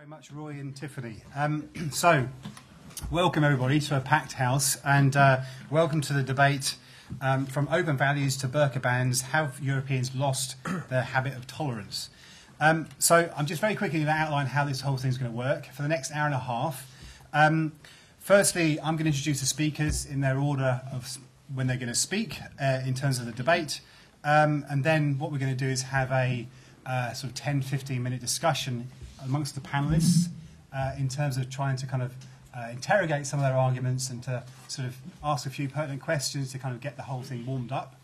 very much, Roy and Tiffany. So, welcome everybody to a packed house, and welcome to the debate from open values to burqa bans. Have Europeans lost their habit of tolerance? So, I'm just very quickly going to outline how this whole thing is going to work for the next hour and a half. Firstly, I'm going to introduce the speakers in their order of when they're going to speak in terms of the debate, and then what we're going to do is have a sort of 10-15 minute discussion amongst the panellists in terms of trying to kind of interrogate some of their arguments and to sort of ask a few pertinent questions to kind of get the whole thing warmed up.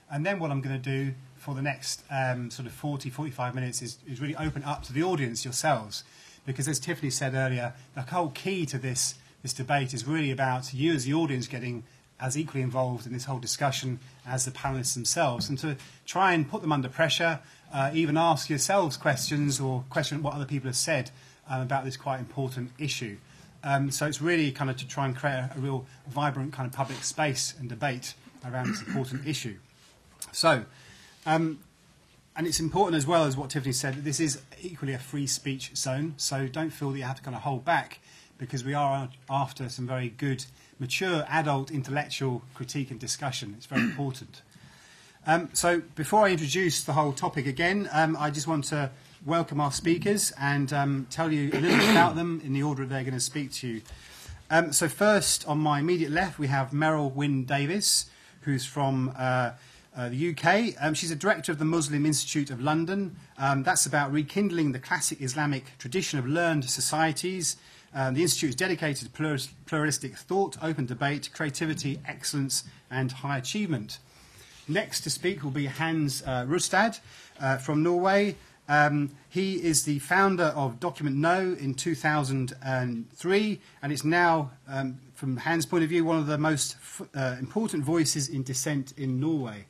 And then what I'm going to do for the next sort of 40-45 minutes is really open up to the audience yourselves, because as Tiffany said earlier, the whole key to this debate is really about you as the audience getting as equally involved in this whole discussion as the panellists themselves, and to try and put them under pressure, even ask yourselves questions or question what other people have said about this quite important issue. So it's really kind of to try and create a real vibrant kind of public space and debate around this important issue. So, and it's important as well as what Tiffany said, that this is equally a free speech zone, so don't feel that you have to kind of hold back, because we are after some very good, mature, adult, intellectual critique and discussion. It's very important. So before I introduce the whole topic again, I just want to welcome our speakers and tell you a little bit about them in the order they're going to speak to you. So first, on my immediate left, we have Merryl Davies, who's from the UK. She's a director of the Muslim Institute of London. That's about rekindling the classic Islamic tradition of learned societies. The Institute is dedicated to pluralistic thought, open debate, creativity, excellence and high achievement. Next to speak will be Hans Rustad from Norway. He is the founder of Document No in 2003, and it's now, from Hans' point of view, one of the most important voices in dissent in Norway.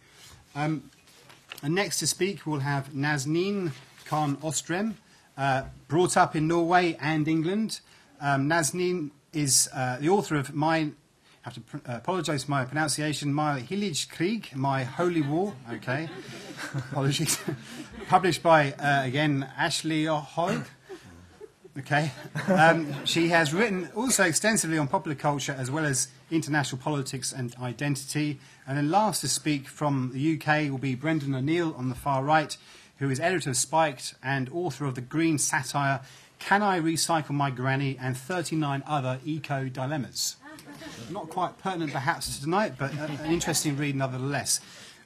And next to speak we'll have Nazneen Khan-Østrem, brought up in Norway and England. Nazneen is the author of I have to apologise for my pronunciation, My Hillage Krieg, My Holy War, okay, apologies, published by, again, Ashley O'Hoig, okay. She has written also extensively on popular culture as well as international politics and identity. And then last to speak from the UK will be Brendan O'Neill on the far right, who is editor of Spiked and author of the green satire Can I Recycle My Granny and 39 Other Eco Dilemmas. Not quite pertinent perhaps to tonight, but an interesting read nevertheless.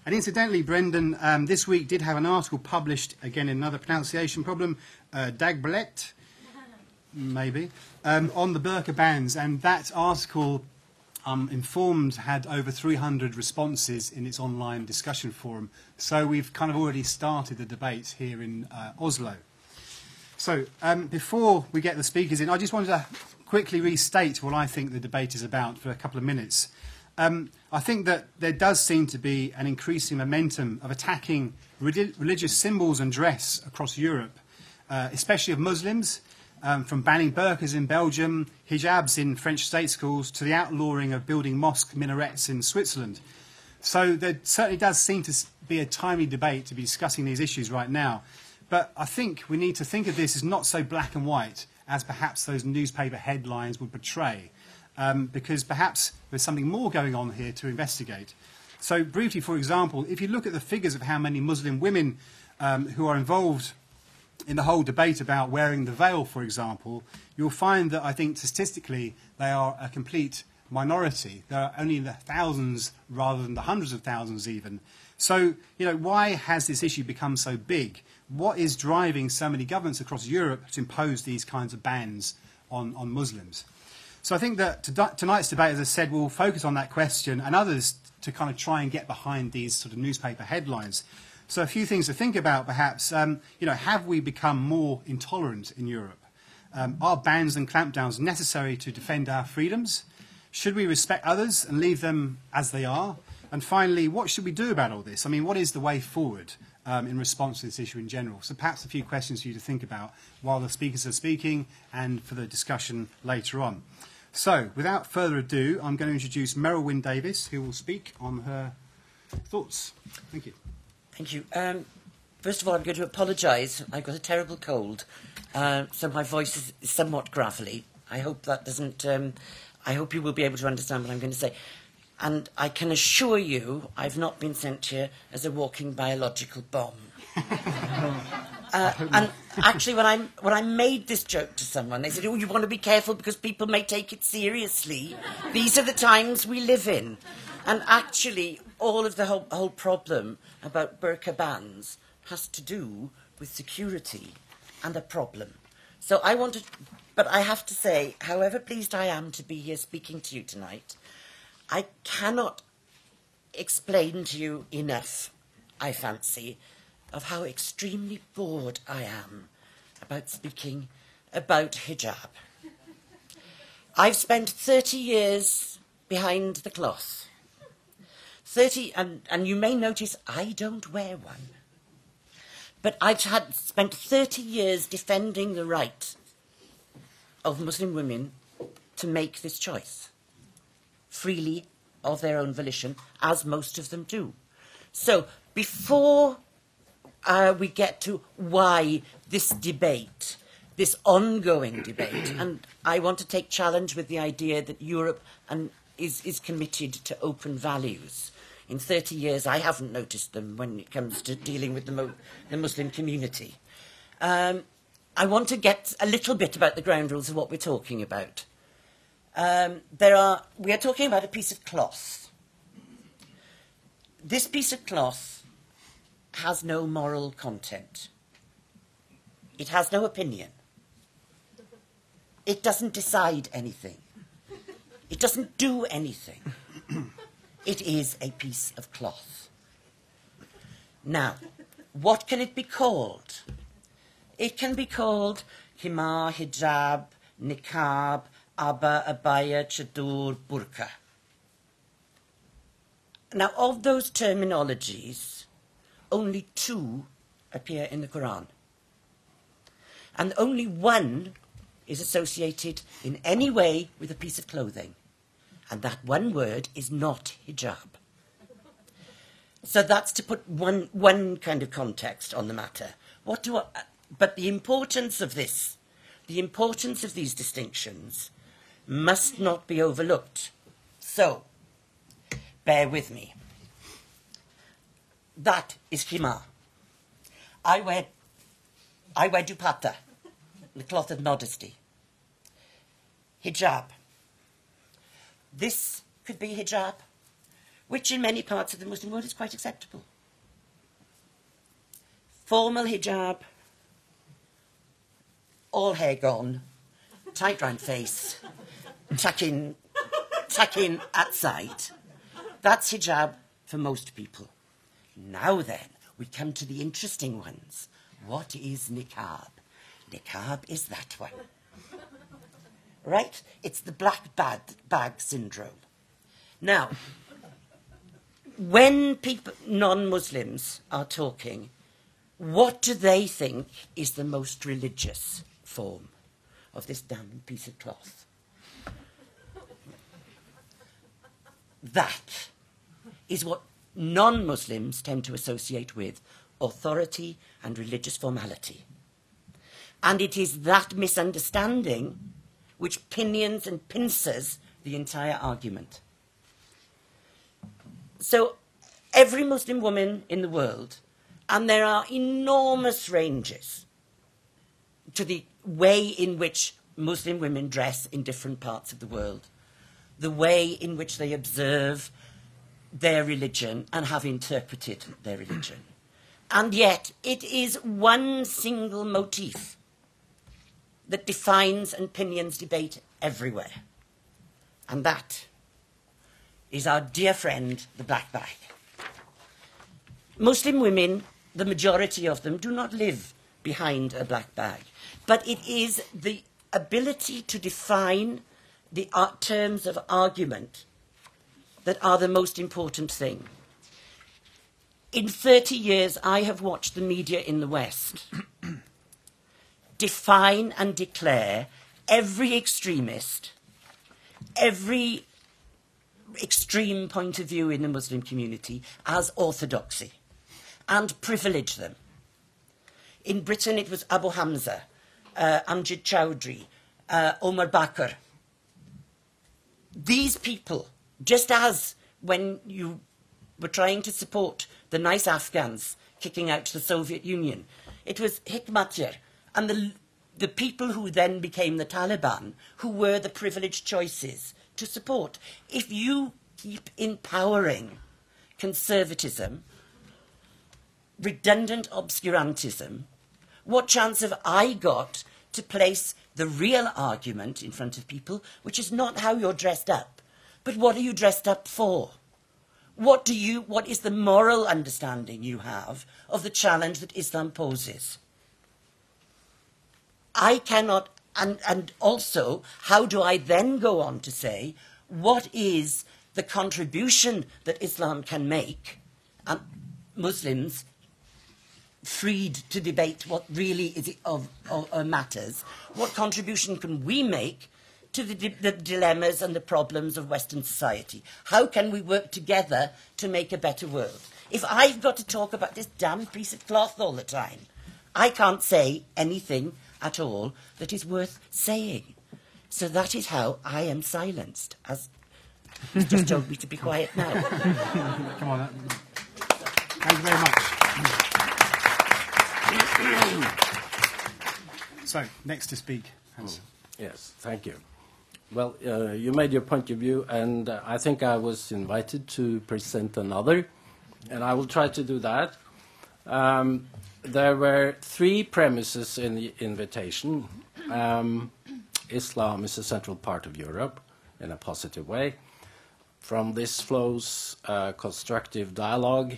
And incidentally, Brendan this week did have an article published, again in another pronunciation problem, Dagbladet, maybe, on the burqa bans, and that article, informed, had over 300 responses in its online discussion forum. So we've kind of already started the debate here in Oslo. So before we get the speakers in, I just wanted to quickly restate what I think the debate is about for a couple of minutes. I think that there does seem to be an increasing momentum of attacking religious symbols and dress across Europe, especially of Muslims, from banning burqas in Belgium, hijabs in French state schools, to the outlawing of building mosque minarets in Switzerland. So there certainly does seem to be a timely debate to be discussing these issues right now. But I think we need to think of this as not so black and white as perhaps those newspaper headlines would portray, because perhaps there's something more going on here to investigate. So briefly, for example, if you look at the figures of how many Muslim women who are involved in the whole debate about wearing the veil, for example, you'll find that I think statistically they are a complete minority. There are only in the thousands rather than the hundreds of thousands even. So, you know, why has this issue become so big? What is driving so many governments across Europe to impose these kinds of bans on Muslims? So I think that tonight's debate, as I said, will focus on that question and others to kind of try and get behind these sort of newspaper headlines. So a few things to think about, perhaps. You know, have we become more intolerant in Europe? Are bans and clampdowns necessary to defend our freedoms? Should we respect others and leave them as they are? And finally, what should we do about all this? I mean, what is the way forward in response to this issue in general? So perhaps a few questions for you to think about while the speakers are speaking and for the discussion later on. So, without further ado, I'm going to introduce Merryl Davies, who will speak on her thoughts. Thank you. Thank you. First of all, I'm going to apologise. I've got a terrible cold, so my voice is somewhat gravelly. I hope that doesn't... I hope you will be able to understand what I'm going to say. And I can assure you I've not been sent here as a walking biological bomb. And actually, when I made this joke to someone, they said, oh, you want to be careful because people may take it seriously. These are the times we live in. And actually, all of the whole problem about burqa bans has to do with security and a problem. So but I have to say, however pleased I am to be here speaking to you tonight, I cannot explain to you enough, I fancy, of how extremely bored I am about speaking about hijab. I've spent 30 years behind the cloth. 30, and you may notice I don't wear one. But I've spent 30 years defending the right of Muslim women to make this choice, freely, of their own volition, as most of them do. So, before we get to why this debate, this ongoing debate, and I want to take challenge with the idea that Europe is committed to open values. In 30 years, I haven't noticed them when it comes to dealing with the Muslim community. I want to get a little bit about the ground rules of what we're talking about. We are talking about a piece of cloth. This piece of cloth has no moral content. It has no opinion. It doesn't decide anything. It doesn't do anything. It is a piece of cloth. Now, what can it be called? It can be called himar, hijab, niqab, abba, abaya, chadur, burqa. Now, of those terminologies, only 2 appear in the Quran. And only 1 is associated in any way with a piece of clothing. And that one word is not hijab. So that's to put one kind of context on the matter. But the importance of this, the importance of these distinctions, must not be overlooked. So, bear with me. That is himar. I wear dupatta, the cloth of modesty. Hijab. This could be hijab, which in many parts of the Muslim world is quite acceptable. Formal hijab, all hair gone, tight round face, tuck in at side. That's hijab for most people. Now then, we come to the interesting ones. What is niqab? Niqab is that one. Right? It's the black bag syndrome. Now, when non-Muslims are talking, what do they think is the most religious form of this damn piece of cloth? That is what non-Muslims tend to associate with authority and religious formality. And it is that misunderstanding which pinions and pincers the entire argument. So every Muslim woman in the world, and there are enormous ranges to the way in which Muslim women dress in different parts of the world, the way in which they observe their religion and have interpreted their religion. And yet it is one single motif that defines and pinions debate everywhere. And that is our dear friend, the black bag. Muslim women, the majority of them, do not live behind a black bag. But it is the ability to define the terms of argument that are the most important thing. In 30 years, I have watched the media in the West define and declare every extremist, every extreme point of view in the Muslim community as orthodoxy and privilege them In Britain, it was Abu Hamza, Amjad Chowdhury, Omar Bakr. These people, just as when you were trying to support the nice Afghans kicking out the Soviet Union, it was Hikmatyar and the people who then became the Taliban who were the privileged choices to support. If you keep empowering conservatism, redundant obscurantism, what chance have I got to place the real argument in front of people, which is not how you're dressed up, but what are you dressed up for? What is the moral understanding you have of the challenge that Islam poses? I cannot, and also, how do I then go on to say, what is the contribution that Islam can make, and Muslims freed to debate what really is of matters, what contribution can we make to the dilemmas and the problems of Western society? How can we work together to make a better world? If I've got to talk about this damn piece of cloth all the time, I can't say anything at all that is worth saying. So that is how I am silenced, as he's just told me to be quiet now. Come on. Thank you very much. So, next to speak, Hans. Yes, thank you. Well, you made your point of view, and I think I was invited to present another, and I will try to do that. There were three premises in the invitation. Islam is a central part of Europe in a positive way. From this flows constructive dialogue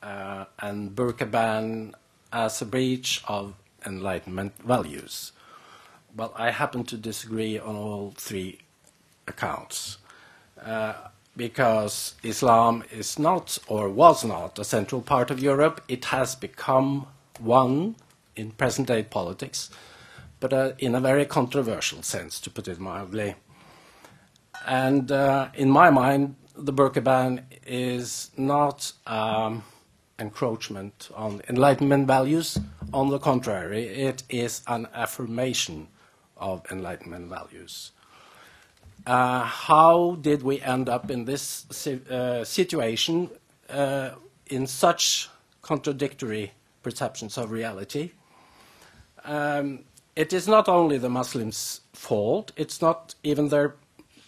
and burqa ban as a breach of Enlightenment values. Well, I happen to disagree on all three accounts because Islam is not or was not a central part of Europe. It has become one in present-day politics, but in a very controversial sense, to put it mildly. And in my mind, the burqa ban is not encroachment on Enlightenment values. On the contrary, it is an affirmation of Enlightenment values. How did we end up in this situation in such contradictory perceptions of reality? It is not only the Muslims' fault, it's not even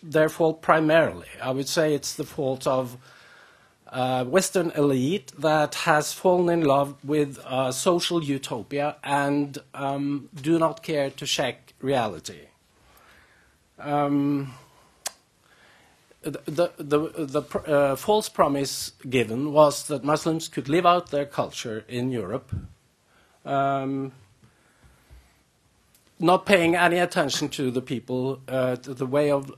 their fault primarily. I would say it's the fault of Western elite that has fallen in love with social utopia and do not care to check reality. The false promise given was that Muslims could live out their culture in Europe, not paying any attention to the people, to the way of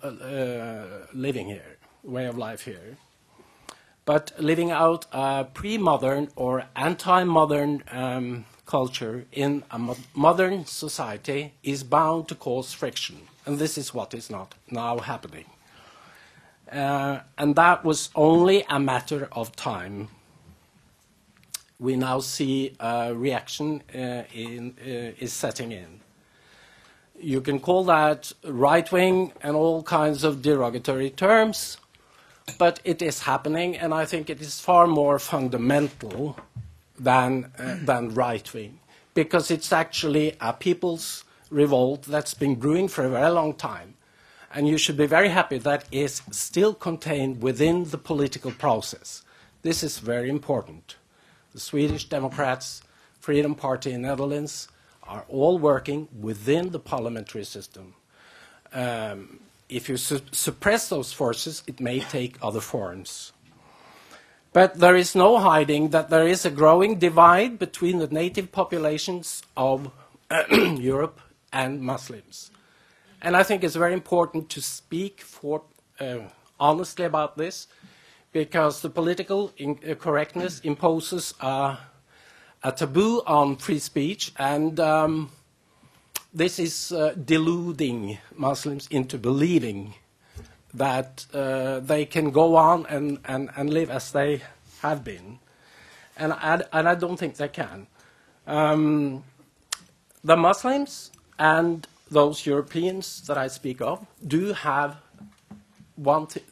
living here, way of life here, but living out a pre-modern or anti-modern culture in a modern society is bound to cause friction, and this is what is not now happening. And that was only a matter of time. We now see a reaction is setting in. You can call that right-wing and all kinds of derogatory terms, but it is happening, and I think it is far more fundamental than right-wing, because it's actually a people's revolt that's been brewing for a very long time. And you should be very happy that is still contained within the political process. This is very important. The Swedish Democrats, Freedom Party in Netherlands are all working within the parliamentary system. If you suppress those forces, it may take other forms. But there is no hiding that there is a growing divide between the native populations of Europe and Muslims. And I think it's very important to speak honestly about this, because the political correctness imposes a taboo on free speech, and this is deluding Muslims into believing that they can go on and live as they have been. And I don't think they can. the Muslims and those Europeans that I speak of do have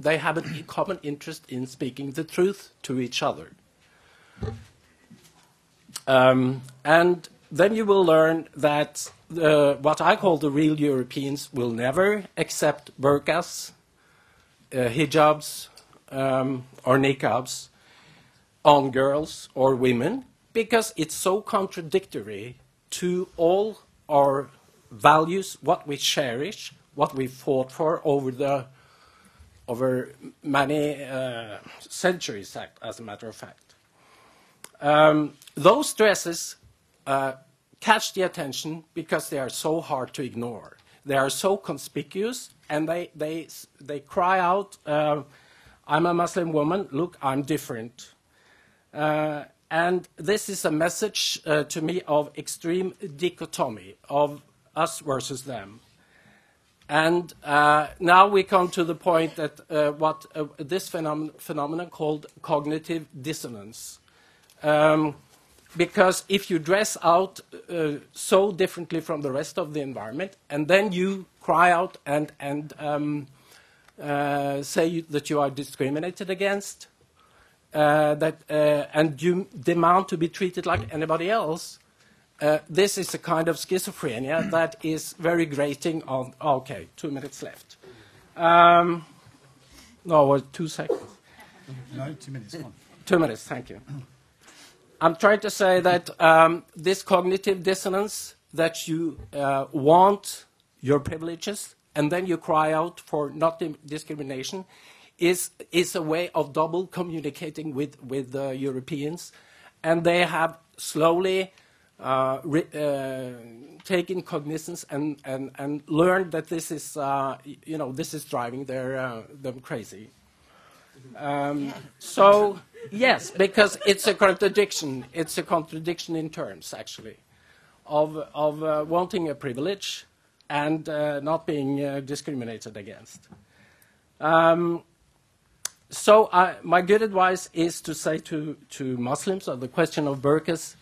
they have a common interest in speaking the truth to each other. And then you will learn that what I call the real Europeans will never accept burqas, hijabs, or niqabs on girls or women, because it's so contradictory to all our values, what we cherish, what we fought for over many centuries, as a matter of fact. Those dresses catch the attention because they are so hard to ignore. They are so conspicuous, and they cry out, I'm a Muslim woman, look, I'm different. And this is a message to me of extreme dichotomy, of us versus them. And now we come to the point that this phenomenon called cognitive dissonance. Because if you dress out so differently from the rest of the environment, and then you cry out and say that you are discriminated against, and you demand to be treated like anybody else, this is a kind of schizophrenia that is very grating on... Okay, 2 minutes left. No, 2 seconds. No, 2 minutes. Come on. 2 minutes, thank you. I'm trying to say that this cognitive dissonance, that you want your privileges and then you cry out for not discrimination, is a way of double communicating with the Europeans, and they have slowly taken cognizance and learned that this is this is driving them crazy. So yes, because it's a contradiction. It's a contradiction in terms, actually, of wanting a privilege and not being discriminated against. So my good advice is to say to Muslims on the question of burqas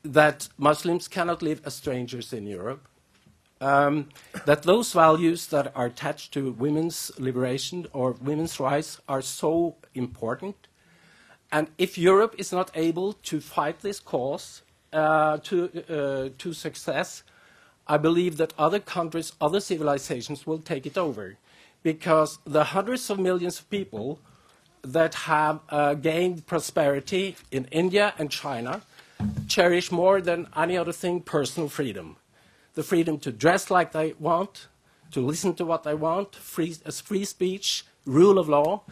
that Muslims cannot live as strangers in Europe, that those values that are attached to women's liberation or women's rights are so important. And if Europe is not able to fight this cause to success, I believe that other countries, other civilizations will take it over. Because the hundreds of millions of people that have gained prosperity in India and China cherish more than any other thing personal freedom. The freedom to dress like they want, to listen to what they want, free speech, rule of law,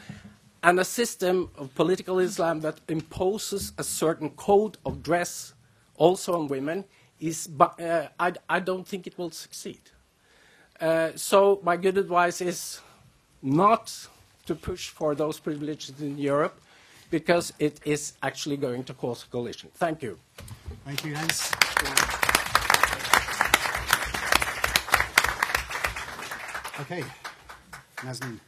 and a system of political Islam that imposes a certain code of dress also on women. I don't think it will succeed. So my good advice is not to push for those privileges in Europe, because it is actually going to cause a collision. Thank you. Thank you, Hans. Okay, Nazneen.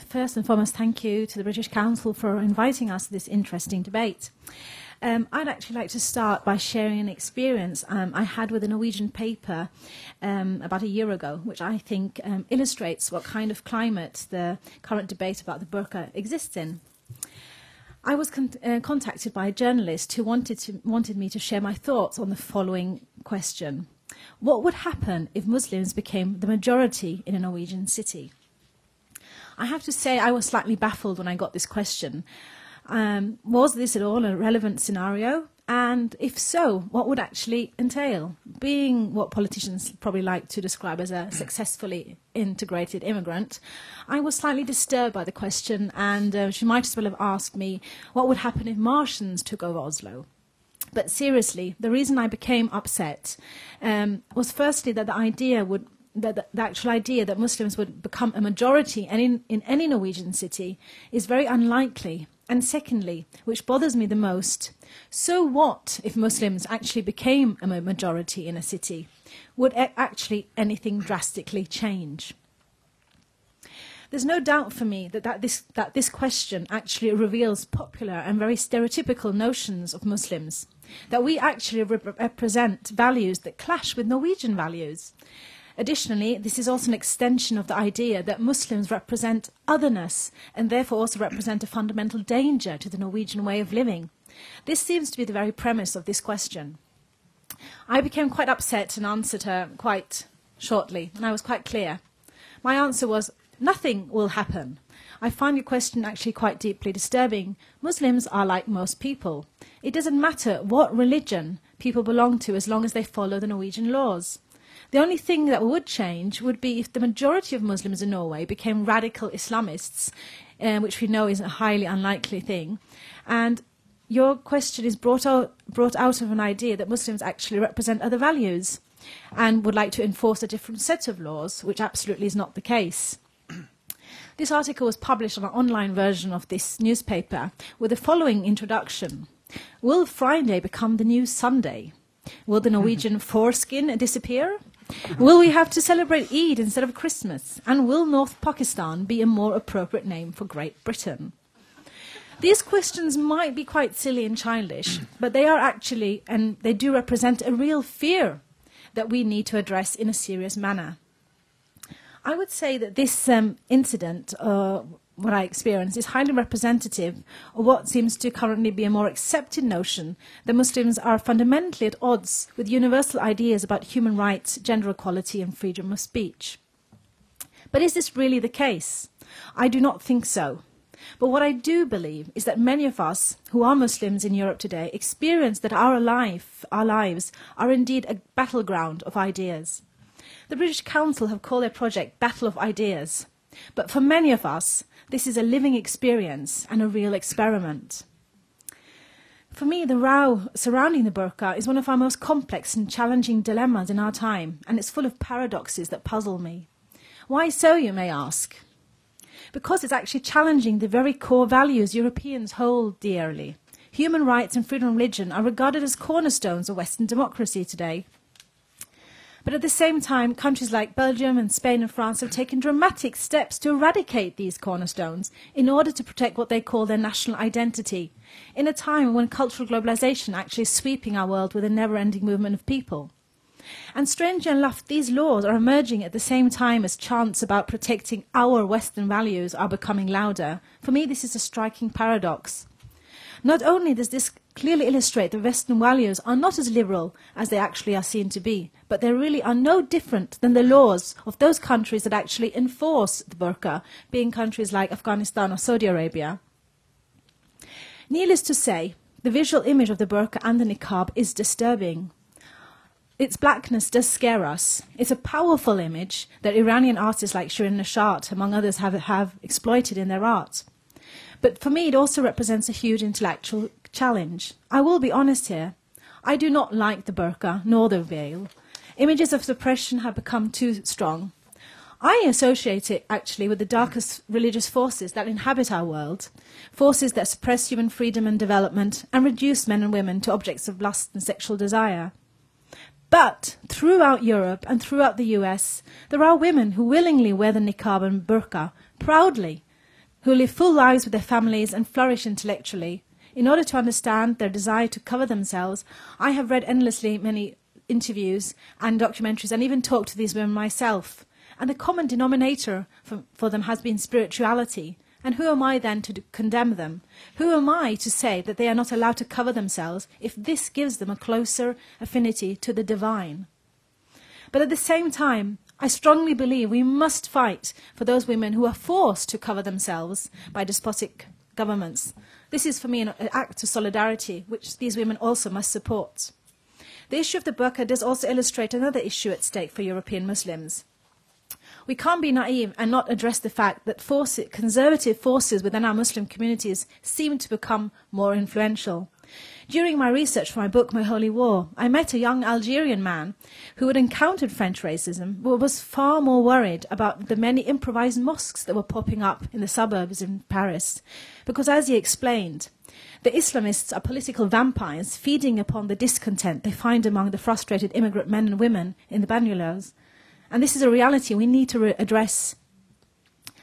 First and foremost, thank you to the British Council for inviting us to this interesting debate. I'd actually like to start by sharing an experience I had with a Norwegian paper about a year ago, which I think illustrates what kind of climate the current debate about the burqa exists in. I was contacted by a journalist who wanted me to share my thoughts on the following question. What would happen if Muslims became the majority in a Norwegian city? I have to say I was slightly baffled when I got this question. Was this at all a relevant scenario? And if so, what would actually entail? Being what politicians probably like to describe as a successfully integrated immigrant, I was slightly disturbed by the question, and she might as well have asked me what would happen if Martians took over Oslo. But seriously, the reason I became upset was firstly that the actual idea that Muslims would become a majority in any Norwegian city is very unlikely. And secondly, which bothers me the most, so what if Muslims actually became a majority in a city? Would actually anything drastically change? There's no doubt for me that this question actually reveals popular and very stereotypical notions of Muslims, that we actually represent values that clash with Norwegian values. Additionally, this is also an extension of the idea that Muslims represent otherness and therefore also represent a fundamental danger to the Norwegian way of living. This seems to be the very premise of this question. I became quite upset and answered her quite shortly, and I was quite clear. My answer was, nothing will happen. I find your question actually quite deeply disturbing. Muslims are like most people. It doesn't matter what religion people belong to as long as they follow the Norwegian laws. The only thing that would change would be if the majority of Muslims in Norway became radical Islamists, which we know is a highly unlikely thing. And your question is brought out of an idea that Muslims actually represent other values and would like to enforce a different set of laws, which absolutely is not the case. This article was published on an online version of this newspaper with the following introduction. Will Friday become the new Sunday? Will the Norwegian foreskin disappear? Will we have to celebrate Eid instead of Christmas? And will North Pakistan be a more appropriate name for Great Britain? These questions might be quite silly and childish, but they are actually, and they do represent a real fear that we need to address in a serious manner. I would say that this incident, what I experienced, is highly representative of what seems to currently be a more accepted notion that Muslims are fundamentally at odds with universal ideas about human rights, gender equality and freedom of speech. But is this really the case? I do not think so. But what I do believe is that many of us who are Muslims in Europe today experience that our lives are indeed a battleground of ideas. The British Council have called their project Battle of Ideas. But for many of us, this is a living experience and a real experiment. For me, the row surrounding the burqa is one of our most complex and challenging dilemmas in our time, and it's full of paradoxes that puzzle me. Why so, you may ask? Because it's actually challenging the very core values Europeans hold dearly. Human rights and freedom of religion are regarded as cornerstones of Western democracy today. But at the same time, countries like Belgium and Spain and France have taken dramatic steps to eradicate these cornerstones in order to protect what they call their national identity, in a time when cultural globalization actually is sweeping our world with a never-ending movement of people. And strangely enough, these laws are emerging at the same time as chants about protecting our Western values are becoming louder. For me, this is a striking paradox. Not only does this clearly illustrate that Western values are not as liberal as they actually are seen to be, but they really are no different than the laws of those countries that actually enforce the burqa, being countries like Afghanistan or Saudi Arabia. Needless to say, the visual image of the burqa and the niqab is disturbing. Its blackness does scare us. It's a powerful image that Iranian artists like Shirin Neshat, among others, have exploited in their art. But for me, it also represents a huge intellectual challenge. I will be honest here. I do not like the burqa nor the veil. Images of suppression have become too strong. I associate it actually with the darkest religious forces that inhabit our world, forces that suppress human freedom and development and reduce men and women to objects of lust and sexual desire. But throughout Europe and throughout the US, there are women who willingly wear the niqab and burqa proudly, who live full lives with their families and flourish intellectually. In order to understand their desire to cover themselves, I have read endlessly many interviews and documentaries and even talked to these women myself. And the common denominator for them has been spirituality. And who am I then to condemn them? Who am I to say that they are not allowed to cover themselves if this gives them a closer affinity to the divine? But at the same time, I strongly believe we must fight for those women who are forced to cover themselves by despotic governments. This is for me an act of solidarity, which these women also must support. The issue of the burqa does also illustrate another issue at stake for European Muslims. We can't be naive and not address the fact that conservative forces within our Muslim communities seem to become more influential. During my research for my book, My Holy War, I met a young Algerian man who had encountered French racism, but was far more worried about the many improvised mosques that were popping up in the suburbs in Paris. Because as he explained, the Islamists are political vampires feeding upon the discontent they find among the frustrated immigrant men and women in the banlieues. And this is a reality we need to address.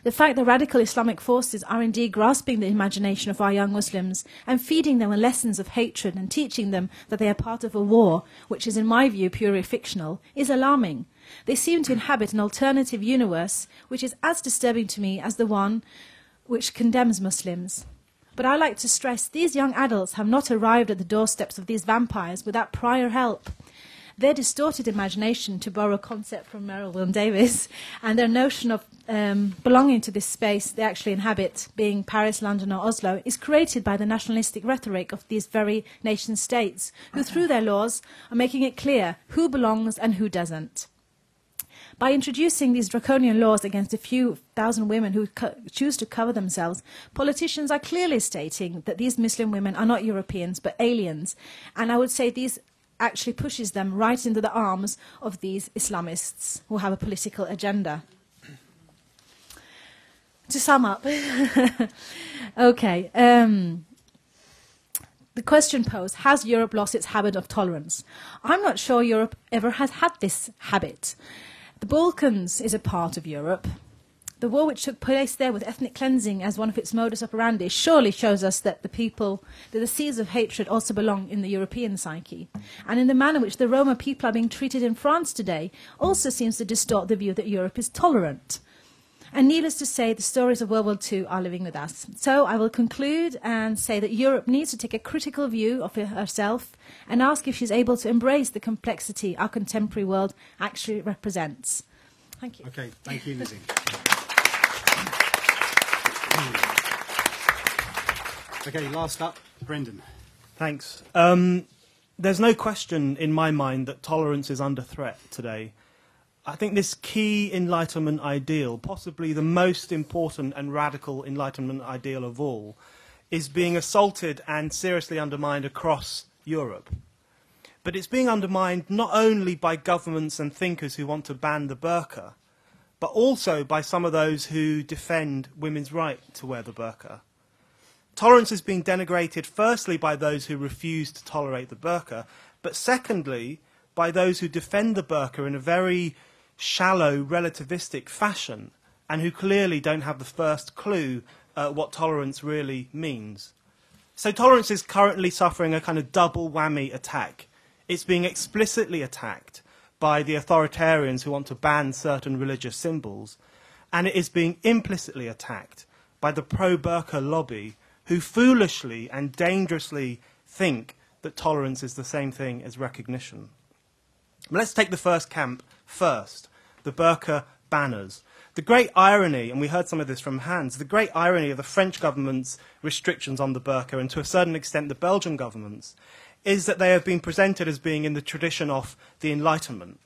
The fact that radical Islamic forces are indeed grasping the imagination of our young Muslims and feeding them lessons of hatred and teaching them that they are part of a war, which is in my view purely fictional, is alarming. They seem to inhabit an alternative universe which is as disturbing to me as the one which condemns Muslims. But I like to stress these young adults have not arrived at the doorsteps of these vampires without prior help. Their distorted imagination, to borrow a concept from Merryl and Davies, and their notion of belonging to this space they actually inhabit, being Paris, London or Oslo, is created by the nationalistic rhetoric of these very nation-states, who through their laws are making it clear who belongs and who doesn't. By introducing these draconian laws against a few thousand women who choose to cover themselves, politicians are clearly stating that these Muslim women are not Europeans but aliens, and I would say these actually pushes them right into the arms of these Islamists who have a political agenda. To sum up, okay, the question posed, has Europe lost its habit of tolerance? I'm not sure Europe ever has had this habit. The Balkans is a part of Europe. The war which took place there with ethnic cleansing as one of its modus operandi surely shows us that the seeds of hatred also belong in the European psyche. And in the manner in which the Roma people are being treated in France today also seems to distort the view that Europe is tolerant. And needless to say, the stories of World War II are living with us. So I will conclude and say that Europe needs to take a critical view of herself and ask if she's able to embrace the complexity our contemporary world actually represents. Thank you. Okay, thank you, Nazneen. Okay, last up, Brendan. Thanks. There's no question in my mind that tolerance is under threat today. I think this key Enlightenment ideal, possibly the most important and radical Enlightenment ideal of all, is being assaulted and seriously undermined across Europe. But it's being undermined not only by governments and thinkers who want to ban the burqa, but also by some of those who defend women's right to wear the burqa. Tolerance is being denigrated firstly by those who refuse to tolerate the burqa, but secondly by those who defend the burqa in a very shallow, relativistic fashion, and who clearly don't have the first clue what tolerance really means. So tolerance is currently suffering a kind of double whammy attack. It's being explicitly attacked by the authoritarians who want to ban certain religious symbols, and it is being implicitly attacked by the pro-burqa lobby who foolishly and dangerously think that tolerance is the same thing as recognition. But let's take the first camp first, the burqa banners. The great irony, and we heard some of this from Hans, the great irony of the French government's restrictions on the burqa, and to a certain extent the Belgian government's, is that they have been presented as being in the tradition of the Enlightenment.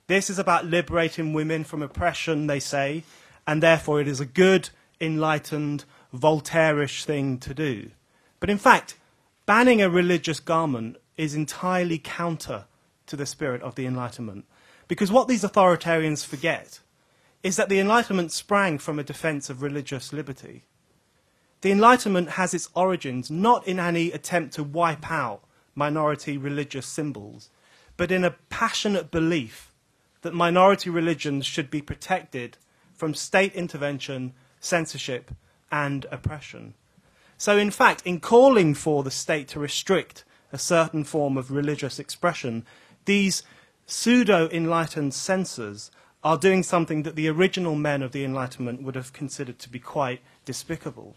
This is about liberating women from oppression, they say, and therefore it is a good, enlightened, Voltaire-ish thing to do. But in fact, banning a religious garment is entirely counter to the spirit of the Enlightenment. Because what these authoritarians forget is that the Enlightenment sprang from a defense of religious liberty. The Enlightenment has its origins not in any attempt to wipe out minority religious symbols, but in a passionate belief that minority religions should be protected from state intervention, censorship, and oppression. So in fact, in calling for the state to restrict a certain form of religious expression, these pseudo-enlightened censors are doing something that the original men of the Enlightenment would have considered to be quite despicable.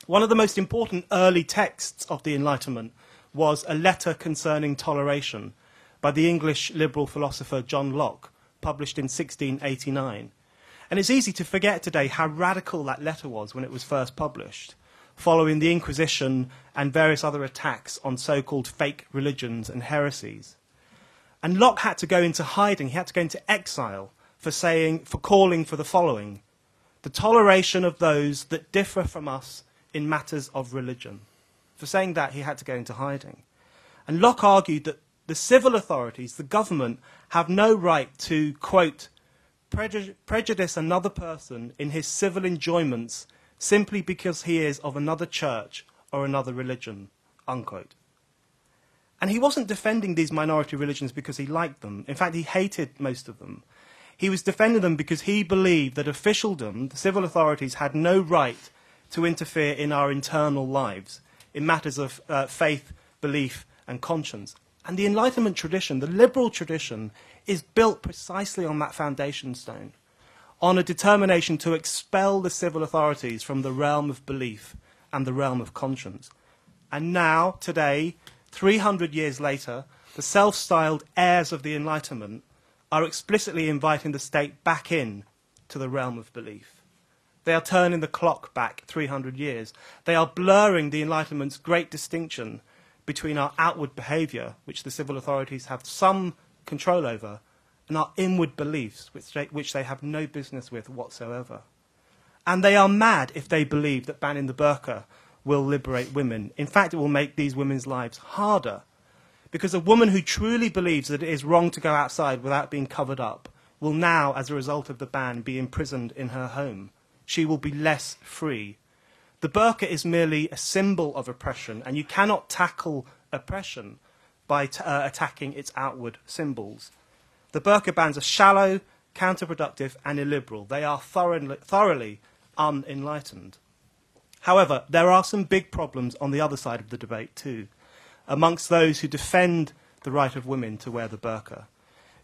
One of the most important early texts of the Enlightenment was a letter concerning toleration by the English liberal philosopher John Locke, published in 1689. And it's easy to forget today how radical that letter was when it was first published, following the Inquisition and various other attacks on so-called fake religions and heresies. And Locke had to go into hiding, he had to go into exile for calling for the following: the toleration of those that differ from us in matters of religion. For saying that, he had to go into hiding. And Locke argued that the civil authorities, the government, have no right to, quote, prejudice another person in his civil enjoyments simply because he is of another church or another religion, unquote. And he wasn't defending these minority religions because he liked them. In fact, he hated most of them. He was defending them because he believed that officialdom, the civil authorities, had no right to interfere in our internal lives, in matters of faith, belief and conscience. And the Enlightenment tradition, the liberal tradition, is built precisely on that foundation stone, on a determination to expel the civil authorities from the realm of belief and the realm of conscience. And now, today, 300 years later, the self-styled heirs of the Enlightenment are explicitly inviting the state back in to the realm of belief. They are turning the clock back 300 years. They are blurring the Enlightenment's great distinction between our outward behaviour, which the civil authorities have some control over, and our inward beliefs, which they have no business with whatsoever. And they are mad if they believe that banning the burqa will liberate women. In fact, it will make these women's lives harder, because a woman who truly believes that it is wrong to go outside without being covered up will now, as a result of the ban, be imprisoned in her home. She will be less free. The burqa is merely a symbol of oppression, and you cannot tackle oppression by attacking its outward symbols. The burqa bans are shallow, counterproductive and illiberal. They are thoroughly unenlightened. However, there are some big problems on the other side of the debate too, amongst those who defend the right of women to wear the burqa,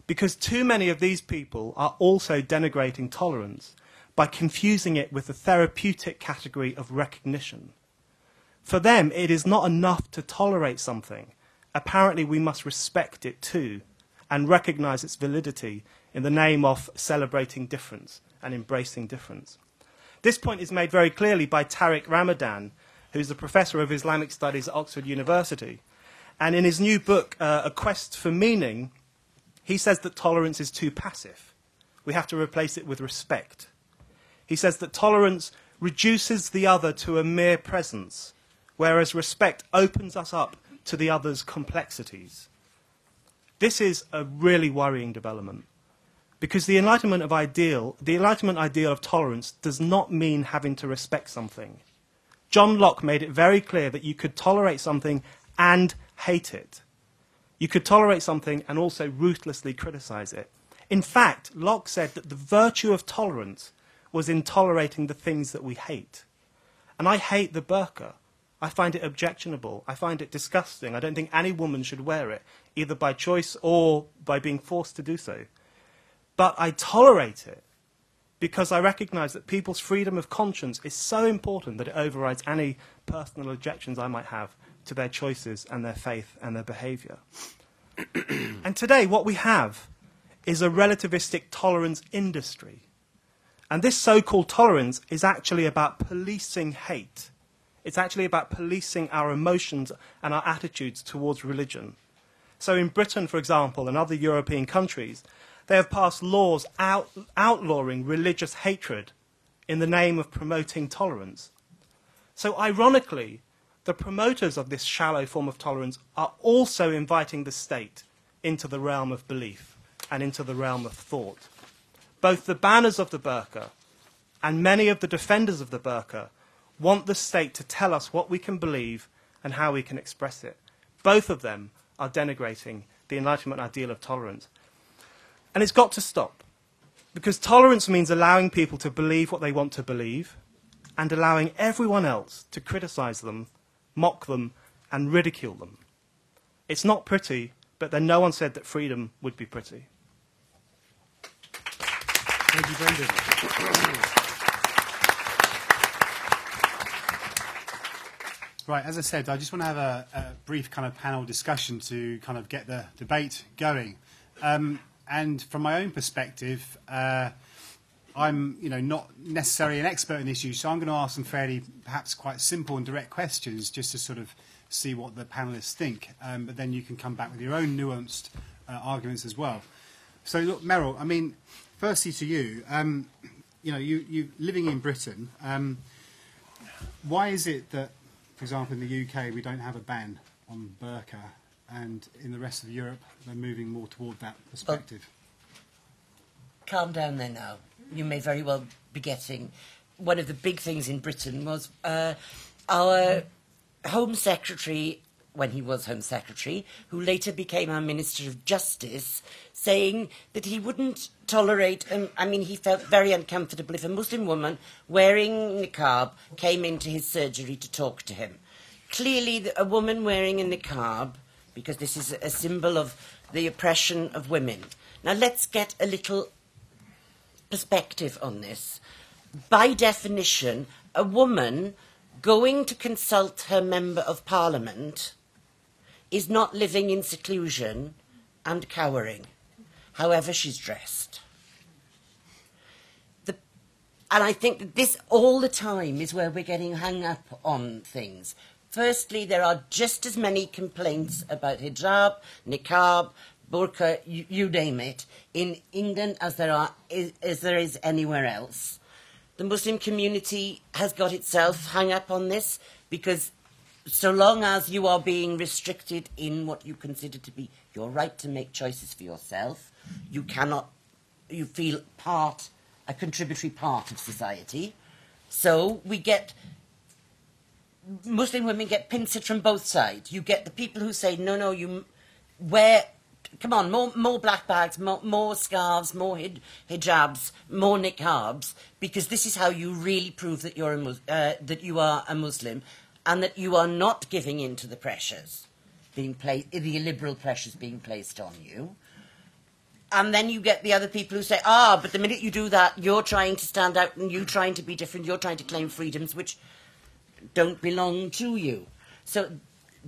because too many of these people are also denigrating tolerance by confusing it with the therapeutic category of recognition. For them, it is not enough to tolerate something. Apparently, we must respect it too, and recognise its validity in the name of celebrating difference and embracing difference. This point is made very clearly by Tariq Ramadan, who's a professor of Islamic studies at Oxford University. And in his new book, A Quest for Meaning, he says that tolerance is too passive. We have to replace it with respect. He says that tolerance reduces the other to a mere presence, whereas respect opens us up to the other's complexities. This is a really worrying development, because the Enlightenment ideal of tolerance does not mean having to respect something. John Locke made it very clear that you could tolerate something and hate it. You could tolerate something and also ruthlessly criticize it. In fact, Locke said that the virtue of tolerance was in tolerating the things that we hate. And I hate the burqa. I find it objectionable. I find it disgusting. I don't think any woman should wear it, either by choice or by being forced to do so. But I tolerate it because I recognise that people's freedom of conscience is so important that it overrides any personal objections I might have to their choices and their faith and their behaviour. And today what we have is a relativistic tolerance industry. And this so-called tolerance is actually about policing hate. It's actually about policing our emotions and our attitudes towards religion. So in Britain, for example, and other European countries, they have passed laws outlawing religious hatred in the name of promoting tolerance. So ironically, the promoters of this shallow form of tolerance are also inviting the state into the realm of belief and into the realm of thought. Both the banners of the burqa and many of the defenders of the burqa want the state to tell us what we can believe and how we can express it. Both of them are denigrating the Enlightenment ideal of tolerance. And it's got to stop, because tolerance means allowing people to believe what they want to believe and allowing everyone else to criticise them, mock them and ridicule them. It's not pretty, but then no one said that freedom would be pretty. Thank you, Brendan. Right, as I said, I just want to have a brief kind of panel discussion to kind of get the debate going. And from my own perspective, I'm not necessarily an expert in this issue, so I'm going to ask some fairly, perhaps quite simple and direct questions just to sort of see what the panellists think. But then you can come back with your own nuanced arguments as well. So, look, Merryl, I mean, firstly to you, you living in Britain, why is it that, for example, in the UK, we don't have a ban on burqa, and in the rest of Europe, they're moving more toward that perspective? Calm down there now. You may very well be getting... One of the big things in Britain was our Home Secretary when he was Home Secretary, who later became our Minister of Justice, saying that he wouldn't tolerate, he felt very uncomfortable if a Muslim woman wearing niqab came into his surgery to talk to him. Clearly, a woman wearing a niqab, because this is a symbol of the oppression of women. Now, let's get a little perspective on this. By definition, a woman going to consult her member of parliament is not living in seclusion and cowering, however she's dressed. And I think that this all the time is where we're getting hung up on things. Firstly, there are just as many complaints about hijab, niqab, burqa, you name it, in England as there is anywhere else. The Muslim community has got itself hung up on this because so long as you are being restricted in what you consider to be your right to make choices for yourself, you feel a contributory part of society. So Muslim women get pincered from both sides. You get the people who say, no, you wear, come on, more black bags, more scarves, more hijabs, more niqabs, because this is how you really prove that that you are a Muslim and that you are not giving in to the pressures the illiberal pressures being placed on you. And then you get the other people who say, but the minute you do that, you're trying to stand out and you're trying to be different, you're trying to claim freedoms which don't belong to you. So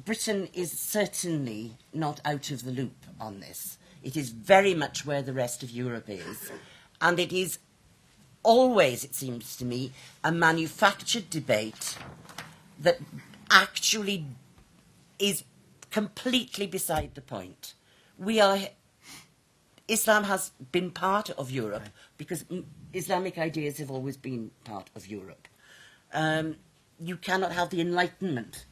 Britain is certainly not out of the loop on this. It is very much where the rest of Europe is. And it is always, it seems to me, a manufactured debate that actually is completely beside the point. Islam has been part of Europe because Islamic ideas have always been part of Europe. You cannot have the Enlightenment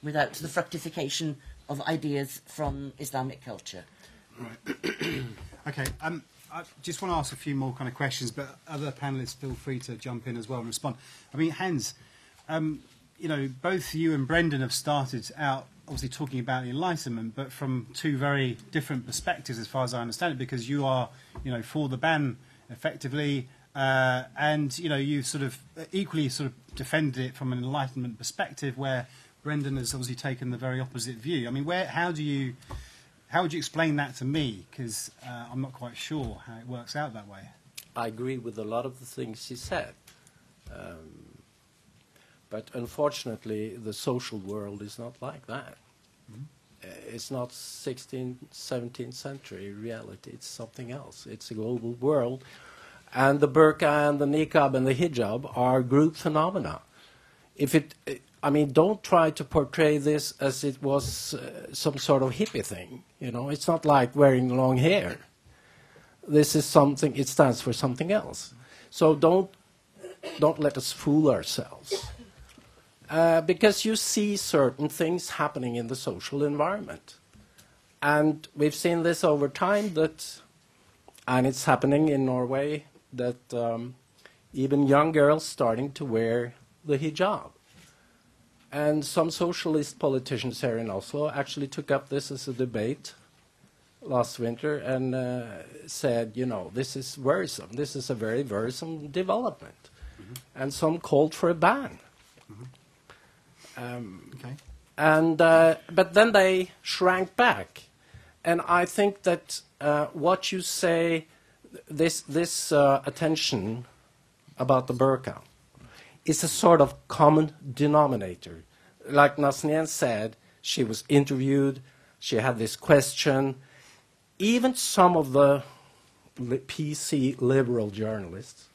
without the fructification of ideas from Islamic culture. Right. Okay. I just want to ask a few more kind of questions, but other panellists feel free to jump in as well and respond. I mean, Hans, both you and Brendan have started out obviously talking about the Enlightenment, but from two very different perspectives, as far as I understand it, because you are, for the ban effectively, and you've sort of equally sort of defended it from an Enlightenment perspective, where Brendan has obviously taken the very opposite view. I mean, how would you explain that to me? Because I'm not quite sure how it works out that way. I agree with a lot of the things he said. But unfortunately, the social world is not like that. Mm-hmm. It's not 16th, 17th century reality. It's something else. It's a global world. And the burqa and the niqab and the hijab are group phenomena. Don't try to portray this as it was some sort of hippie thing. It's not like wearing long hair. This is something, it stands for something else. So don't let us fool ourselves. Because you see certain things happening in the social environment. And we've seen this over time, and it's happening in Norway, that even young girls starting to wear the hijab. And some socialist politicians here in Oslo actually took up this as a debate last winter and said, this is worrisome. This is a very worrisome development. Mm-hmm. And some called for a ban. Mm-hmm. But then they shrank back. And I think that what you say, this attention about the burqa, is a sort of common denominator. Like Nazneen said, she was interviewed, she had this question. Even some of the PC liberal journalists,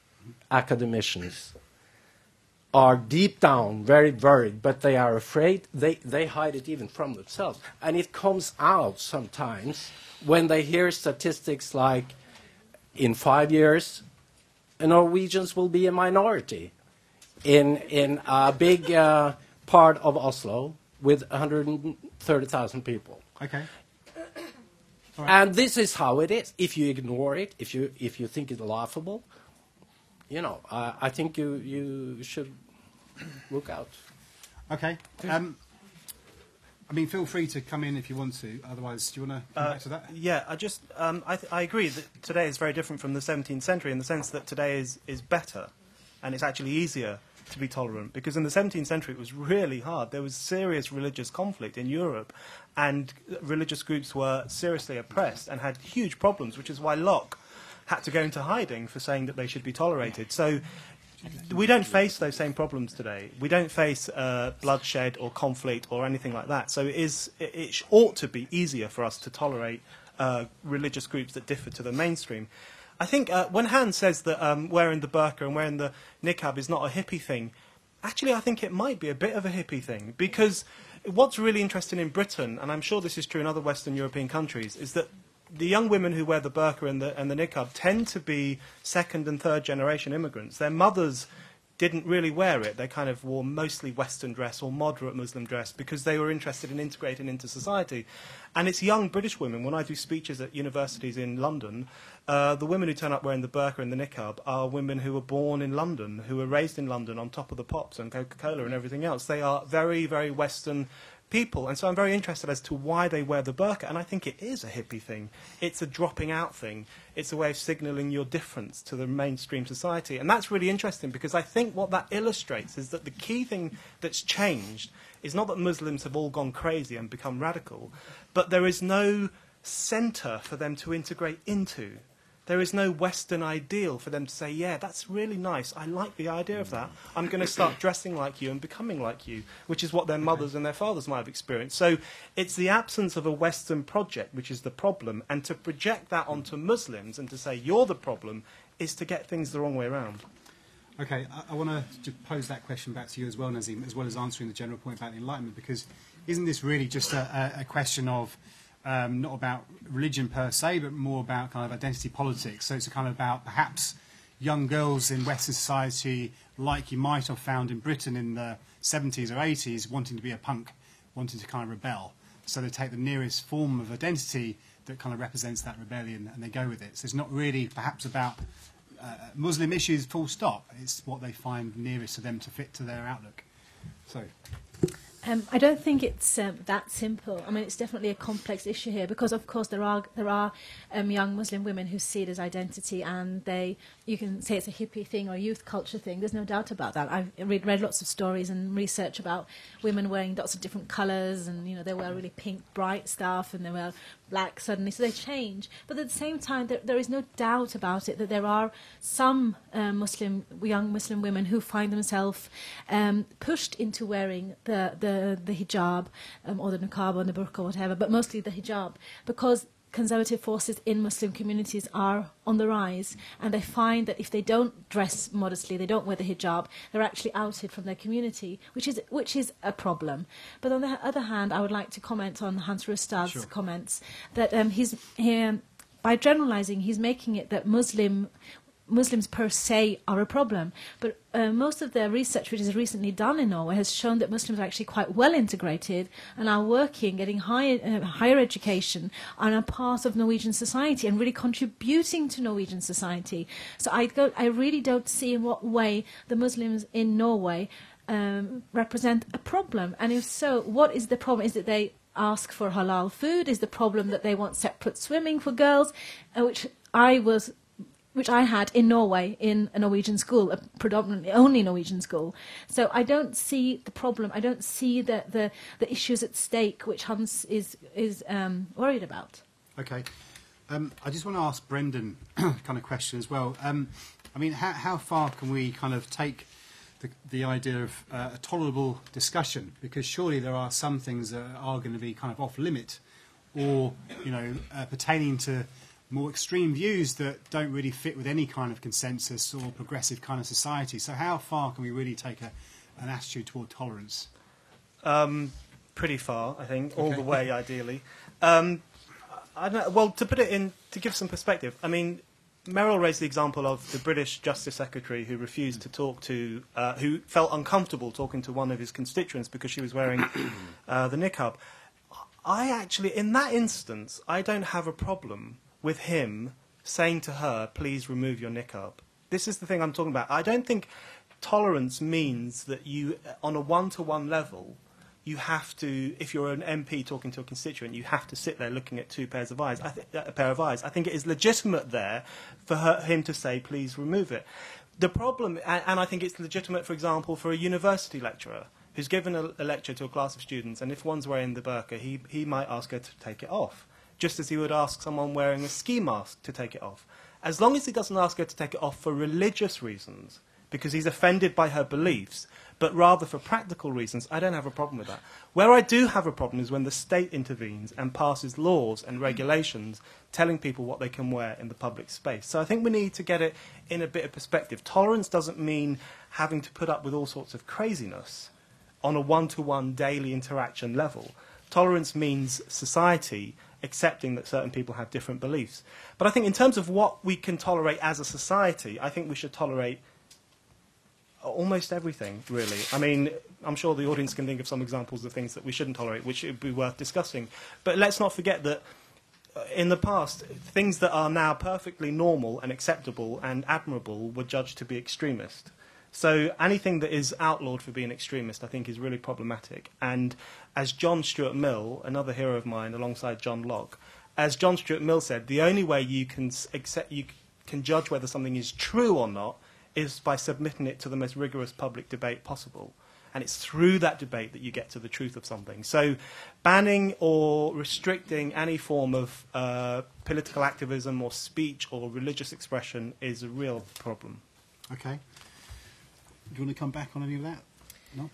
academicians, are deep down very worried, but they are afraid. They hide it even from themselves. And it comes out sometimes when they hear statistics like, in 5 years, Norwegians will be a minority in a big part of Oslo with 130,000 people. Okay. Right. And this is how it is. If you ignore it, if you think it's laughable, I think you should look out. Okay. I mean, feel free to come in if you want to. Otherwise, do you want to come back to that? Yeah, I agree that today is very different from the 17th century in the sense that today is better, and it's actually easier to be tolerant, because in the 17th century it was really hard. There was serious religious conflict in Europe, and religious groups were seriously oppressed and had huge problems, which is why Locke had to go into hiding for saying that they should be tolerated. So we don't face those same problems today. We don't face bloodshed or conflict or anything like that. So it ought to be easier for us to tolerate religious groups that differ to the mainstream. I think when Han says that wearing the burqa and wearing the niqab is not a hippie thing, actually I think it might be a bit of a hippie thing, because what's really interesting in Britain, and I'm sure this is true in other Western European countries, is that the young women who wear the burqa and the niqab tend to be second and third generation immigrants. Their mothers didn't really wear it. They kind of wore mostly Western dress or moderate Muslim dress because they were interested in integrating into society. And it's young British women. When I do speeches at universities in London, the women who turn up wearing the burqa and the niqab are women who were born in London, who were raised in London on top of the pops and Coca-Cola and everything else. They are very, very Western people, and so I'm very interested as to why they wear the burqa, and I think it is a hippie thing. It's a dropping out thing. It's a way of signalling your difference to the mainstream society, and that's really interesting, because I think what that illustrates is that the key thing that's changed is not that Muslims have all gone crazy and become radical, but there is no centre for them to integrate into. There is no Western ideal for them to say, yeah, that's really nice. I like the idea of that. I'm going to start dressing like you and becoming like you, which is what their mothers and their fathers might have experienced. So it's the absence of a Western project which is the problem. And to project that onto Muslims and to say you're the problem is to get things the wrong way around. Okay, I want to pose that question back to you as well, Nazneen, as well as answering the general point about the Enlightenment, because isn't this really just a question of not about religion per se, but more about kind of identity politics? So it's kind of about perhaps young girls in Western society, like you might have found in Britain in the 70s or 80s, wanting to be a punk, wanting to kind of rebel. So they take the nearest form of identity that kind of represents that rebellion and they go with it. So it's not really perhaps about Muslim issues full stop. It's what they find nearest to them to fit to their outlook. So I don't think it's that simple. I mean, it's definitely a complex issue here, because, of course, there are young Muslim women who see it as identity, and you can say it's a hippie thing or a youth culture thing. There's no doubt about that. I've read lots of stories and research about women wearing lots of different colours, and they wear really pink, bright stuff, and they wear black suddenly, so they change. But at the same time, there is no doubt about it that there are some young Muslim women who find themselves pushed into wearing the hijab or the niqab or the burqa or whatever, but mostly the hijab, because conservative forces in Muslim communities are on the rise, and they find that if they don't dress modestly, they don't wear the hijab, they're actually outed from their community, which is a problem. But on the other hand, I would like to comment on Hans Rustad's comments that by generalising, he's making it that Muslims per se are a problem, but most of the research which is recently done in Norway has shown that Muslims are actually quite well integrated and are working, getting higher education, and are part of Norwegian society and really contributing to Norwegian society. So I really don't see in what way the Muslims in Norway represent a problem. And if so, what is the problem? Is it they ask for halal food? Is the problem that they want separate swimming for girls, which I had in Norway in a Norwegian school, a predominantly only Norwegian school. So I don't see the problem. I don't see the issues at stake which Hans is worried about. Okay. I just want to ask Brendan kind of question as well. I mean, how far can we kind of take the idea of a tolerable discussion? Because surely there are some things that are going to be kind of off limit, or pertaining to more extreme views that don't really fit with any kind of consensus or progressive kind of society. So how far can we really take an attitude toward tolerance? Pretty far, I think, all the way, ideally. I don't know, well, to put it in, to give some perspective, I mean, Merryl raised the example of the British Justice Secretary who refused to talk to, who felt uncomfortable talking to one of his constituents because she was wearing the niqab. I actually, in that instance, I don't have a problem with him saying to her, please remove your niqab. This is the thing I'm talking about. I don't think tolerance means that you, on a one-to-one level, you have to, if you're an MP talking to a constituent, you have to sit there looking at two pairs of eyes. A pair of eyes. I think it is legitimate there for him to say, please remove it. The problem, and I think it's legitimate, for example, for a university lecturer who's given a lecture to a class of students, and if one's wearing the burqa, he might ask her to take it off, just as he would ask someone wearing a ski mask to take it off. As long as he doesn't ask her to take it off for religious reasons, because he's offended by her beliefs, but rather for practical reasons, I don't have a problem with that. Where I do have a problem is when the state intervenes and passes laws and regulations telling people what they can wear in the public space. So I think we need to get it in a bit of perspective. Tolerance doesn't mean having to put up with all sorts of craziness on a one-to-one daily interaction level. Tolerance means society accepting that certain people have different beliefs. But I think in terms of what we can tolerate as a society, I think we should tolerate almost everything, really. I mean, I'm sure the audience can think of some examples of things that we shouldn't tolerate, which would be worth discussing. But let's not forget that in the past, things that are now perfectly normal and acceptable and admirable were judged to be extremist. So anything that is outlawed for being extremist, I think, is really problematic. And as John Stuart Mill, another hero of mine, alongside John Locke, as John Stuart Mill said, the only way you can judge whether something is true or not is by submitting it to the most rigorous public debate possible. And it's through that debate that you get to the truth of something. So banning or restricting any form of political activism or speech or religious expression is a real problem. Okay. Do you want to come back on any of that? No?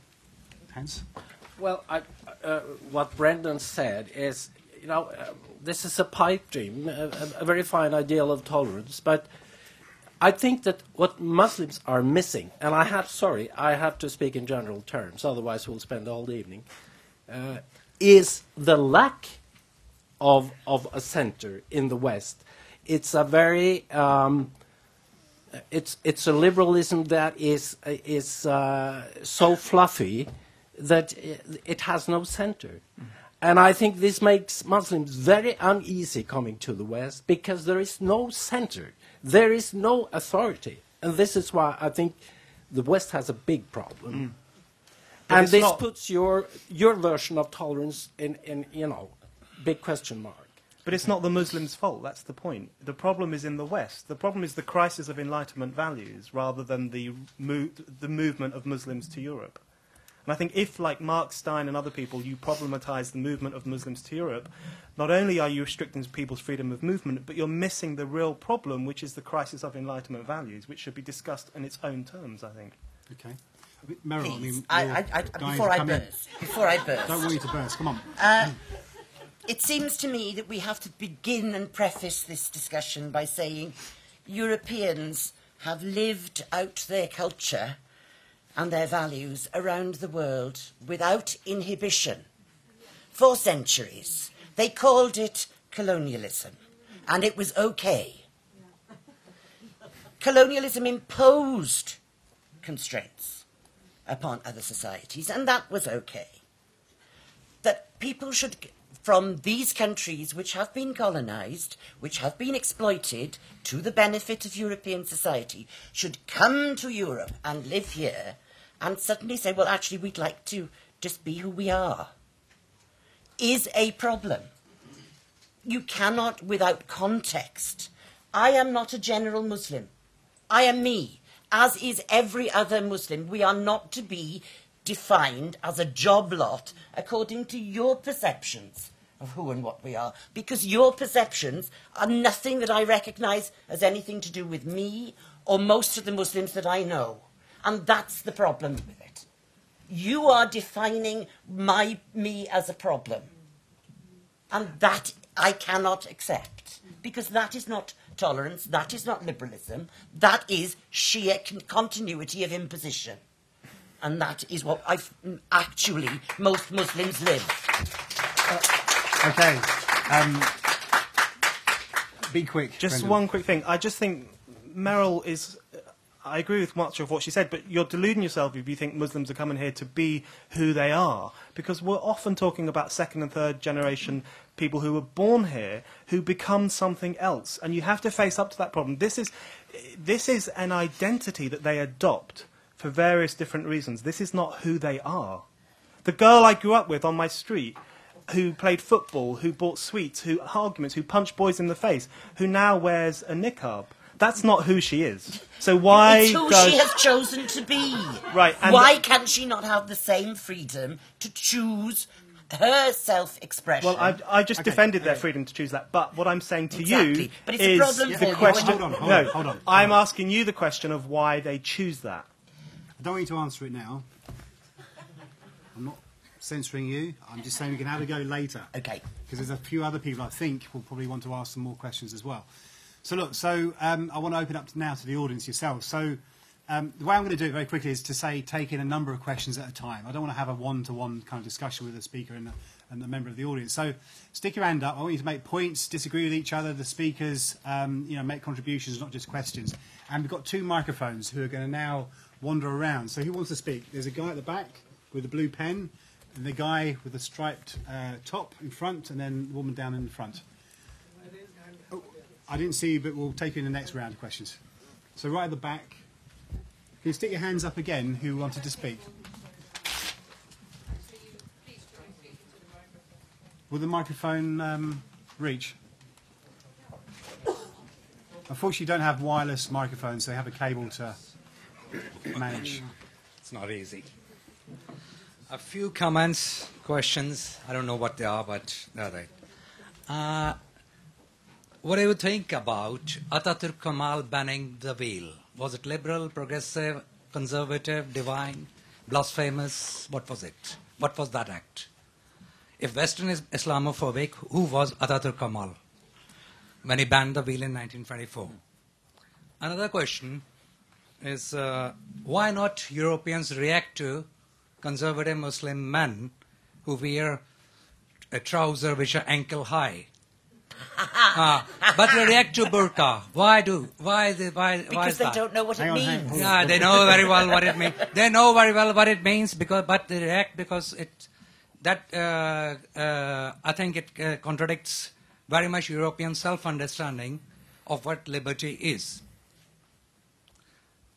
Hans? Well, what Brendan said is, this is a pipe dream, a very fine ideal of tolerance, but I think that what Muslims are missing, and I have to speak in general terms, otherwise we'll spend all the evening, is the lack of a center in the West. It's a very it's a liberalism that is so fluffy that it has no center. And I think this makes Muslims very uneasy coming to the West because there is no center. There is no authority. And this is why I think the West has a big problem. And this puts your version of tolerance in big question mark. But it's not the Muslims' fault, that's the point. The problem is in the West. The problem is the crisis of Enlightenment values rather than the movement of Muslims to Europe. And I think if, like Mark Stein and other people, you problematize the movement of Muslims to Europe, not only are you restricting people's freedom of movement, but you're missing the real problem, which is the crisis of Enlightenment values, which should be discussed in its own terms, I think. Okay. Merryl, before I burst. Don't want you to burst, come on. It seems to me that we have to begin and preface this discussion by saying Europeans have lived out their culture and their values around the world without inhibition for centuries. They called it colonialism, and it was okay. Colonialism imposed constraints upon other societies, and that was okay. That people should, from these countries which have been colonized, which have been exploited to the benefit of European society, should come to Europe and live here and suddenly say, well, actually, we'd like to just be who we are, is a problem. You cannot, without context. I am not a general Muslim. I am me, as is every other Muslim. We are not to be defined as a job lot according to your perceptions of who and what we are, because your perceptions are nothing that I recognise as anything to do with me or most of the Muslims that I know. And that's the problem with it. You are defining me as a problem. And that I cannot accept, because that is not tolerance, that is not liberalism, that is sheer continuity of imposition. And that is what actually most Muslims live. Okay. Be quick. Just Brendan. one quick thing. I just think Merryl is... I agree with much of what she said, but you're deluding yourself if you think Muslims are coming here to be who they are. Because we're often talking about second and third generation people who were born here who become something else. And you have to face up to that problem. This is an identity that they adopt for various different reasons. This is not who they are. The girl I grew up with on my street, who played football, who bought sweets, who arguments, who punched boys in the face, who now wears a niqab. That's not who she is. So why It's who she has chosen to be. Right, and why can she not have the same freedom to choose her self-expression? Well, I just defended their freedom to choose that. But what I'm saying to Exactly. you But it's is a problem for the you. question. Hold on. I'm asking you the question of why they choose that. I don't want you to answer it now. I'm not censoring you. I'm just saying we can have a go later. Okay. Because there's a few other people I think will probably want to ask some more questions as well. So look, I want to open up now to the audience yourself. So the way I'm going to do it very quickly is to say take in a number of questions at a time. I don't want to have a one-to-one kind of discussion with the speaker and a member of the audience. So stick your hand up. I want you to make points, disagree with each other, the speakers, make contributions, not just questions. And we've got 2 microphones who are going to now wander around. So who wants to speak? There's a guy at the back with a blue pen, and the guy with the striped top in front, and then the woman down in the front. I didn't see you, but we'll take you in the next round of questions. So right at the back. Can you stick your hands up again who wanted to speak? Will the microphone reach? Unfortunately, you don't have wireless microphones, so they have a cable to manage. It's not easy. A few comments, questions. I don't know what they are, but they're right. What do you think about Ataturk Kemal banning the veil? Was it liberal, progressive, conservative, divine, blasphemous? What was it? What was that act? If Western is Islamophobic, who was Ataturk Kemal when he banned the veil in 1924? Another question is why not Europeans react to conservative Muslim men who wear a trouser which are ankle high? But they react to burqa. Why is Because they that? don't know what it means. Yeah, they know very well what it means. They know very well what it means, but they react because I think it contradicts very much European self-understanding of what liberty is.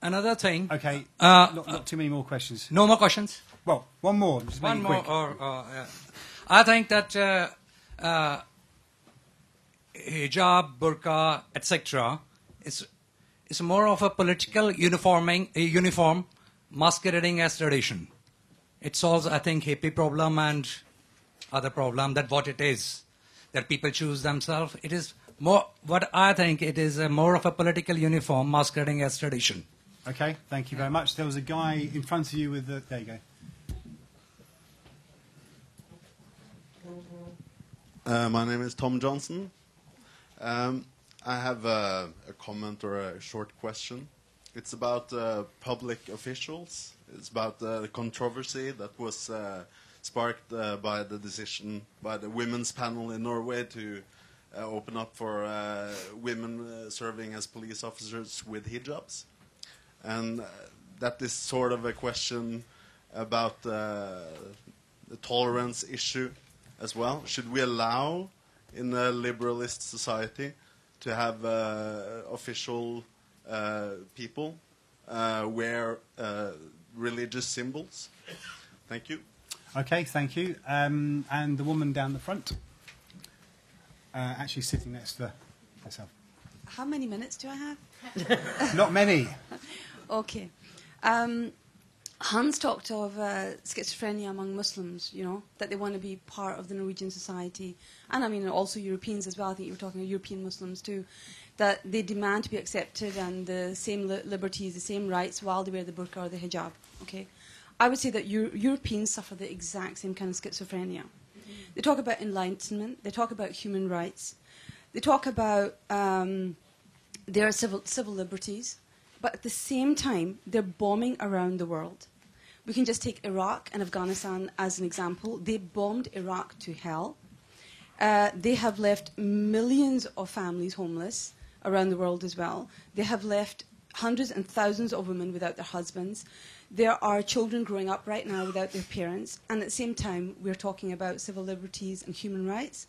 Another thing. Okay, not too many more questions. No more questions? Well, one more. Just make One it more. quick. I think that hijab, burqa, etc. is more of a political uniform masquerading as tradition. It solves, I think, hippie problem and other problem. That what it is, that people choose themselves. It is more. What I think it is more of a political uniform masquerading as tradition. Okay, thank you very much. There was a guy in front of you with the. There you go. My name is Tom Johnson. I have a comment or a short question. It's about public officials. It's about the controversy that was sparked by the decision by the women's panel in Norway to open up for women serving as police officers with hijabs. And that is sort of a question about the tolerance issue as well. Should we allow in a liberalist society to have official people wear religious symbols? Thank you. Okay, thank you. And the woman down the front, actually sitting next to herself. How many minutes do I have? Not many. Okay. Hans talked of schizophrenia among Muslims, that they want to be part of the Norwegian society. And I mean, also Europeans as well. I think you were talking about European Muslims too. That they demand to be accepted and the same liberties, the same rights while they wear the burqa or the hijab. Okay. I would say that Europeans suffer the exact same kind of schizophrenia. Mm-hmm. They talk about enlightenment. They talk about human rights. They talk about their civil liberties. But at the same time, they're bombing around the world. We can just take Iraq and Afghanistan as an example. They bombed Iraq to hell. They have left millions of families homeless around the world as well. They have left hundreds and thousands of women without their husbands. There are children growing up right now without their parents. And at the same time, we're talking about civil liberties and human rights.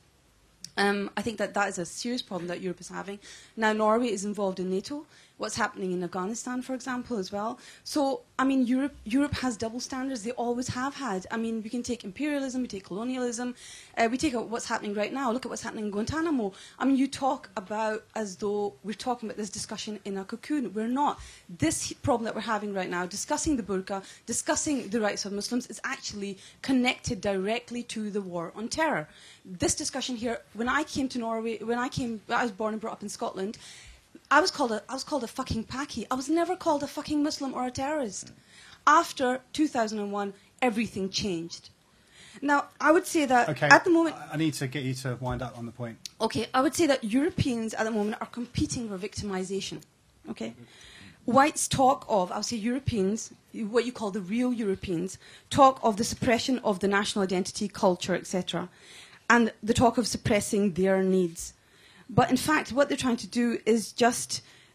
I think that is a serious problem that Europe is having. Now, Norway is involved in NATO. what's happening in Afghanistan, for example, as well. So, I mean, Europe has double standards. They always have had. I mean, we can take imperialism, we take colonialism, we take what's happening right now. Look at what's happening in Guantanamo. I mean, you talk about as though we're talking about this discussion in a cocoon. We're not. This problem that we're having right now, discussing the burqa, discussing the rights of Muslims, is actually connected directly to the war on terror. This discussion here, when I came to Norway, I was born and brought up in Scotland, I was called a fucking Paki. I was never called a fucking Muslim or a terrorist. After 2001, everything changed. Now, I would say that at the moment... I need to get you to wind up on the point. Okay, I would say that Europeans at the moment are competing for victimization. Okay? Whites talk of, I would say Europeans, what you call the real Europeans, talk of the suppression of the national identity, culture, etc. And the talk of suppressing their needs. But in fact, what they're trying to do is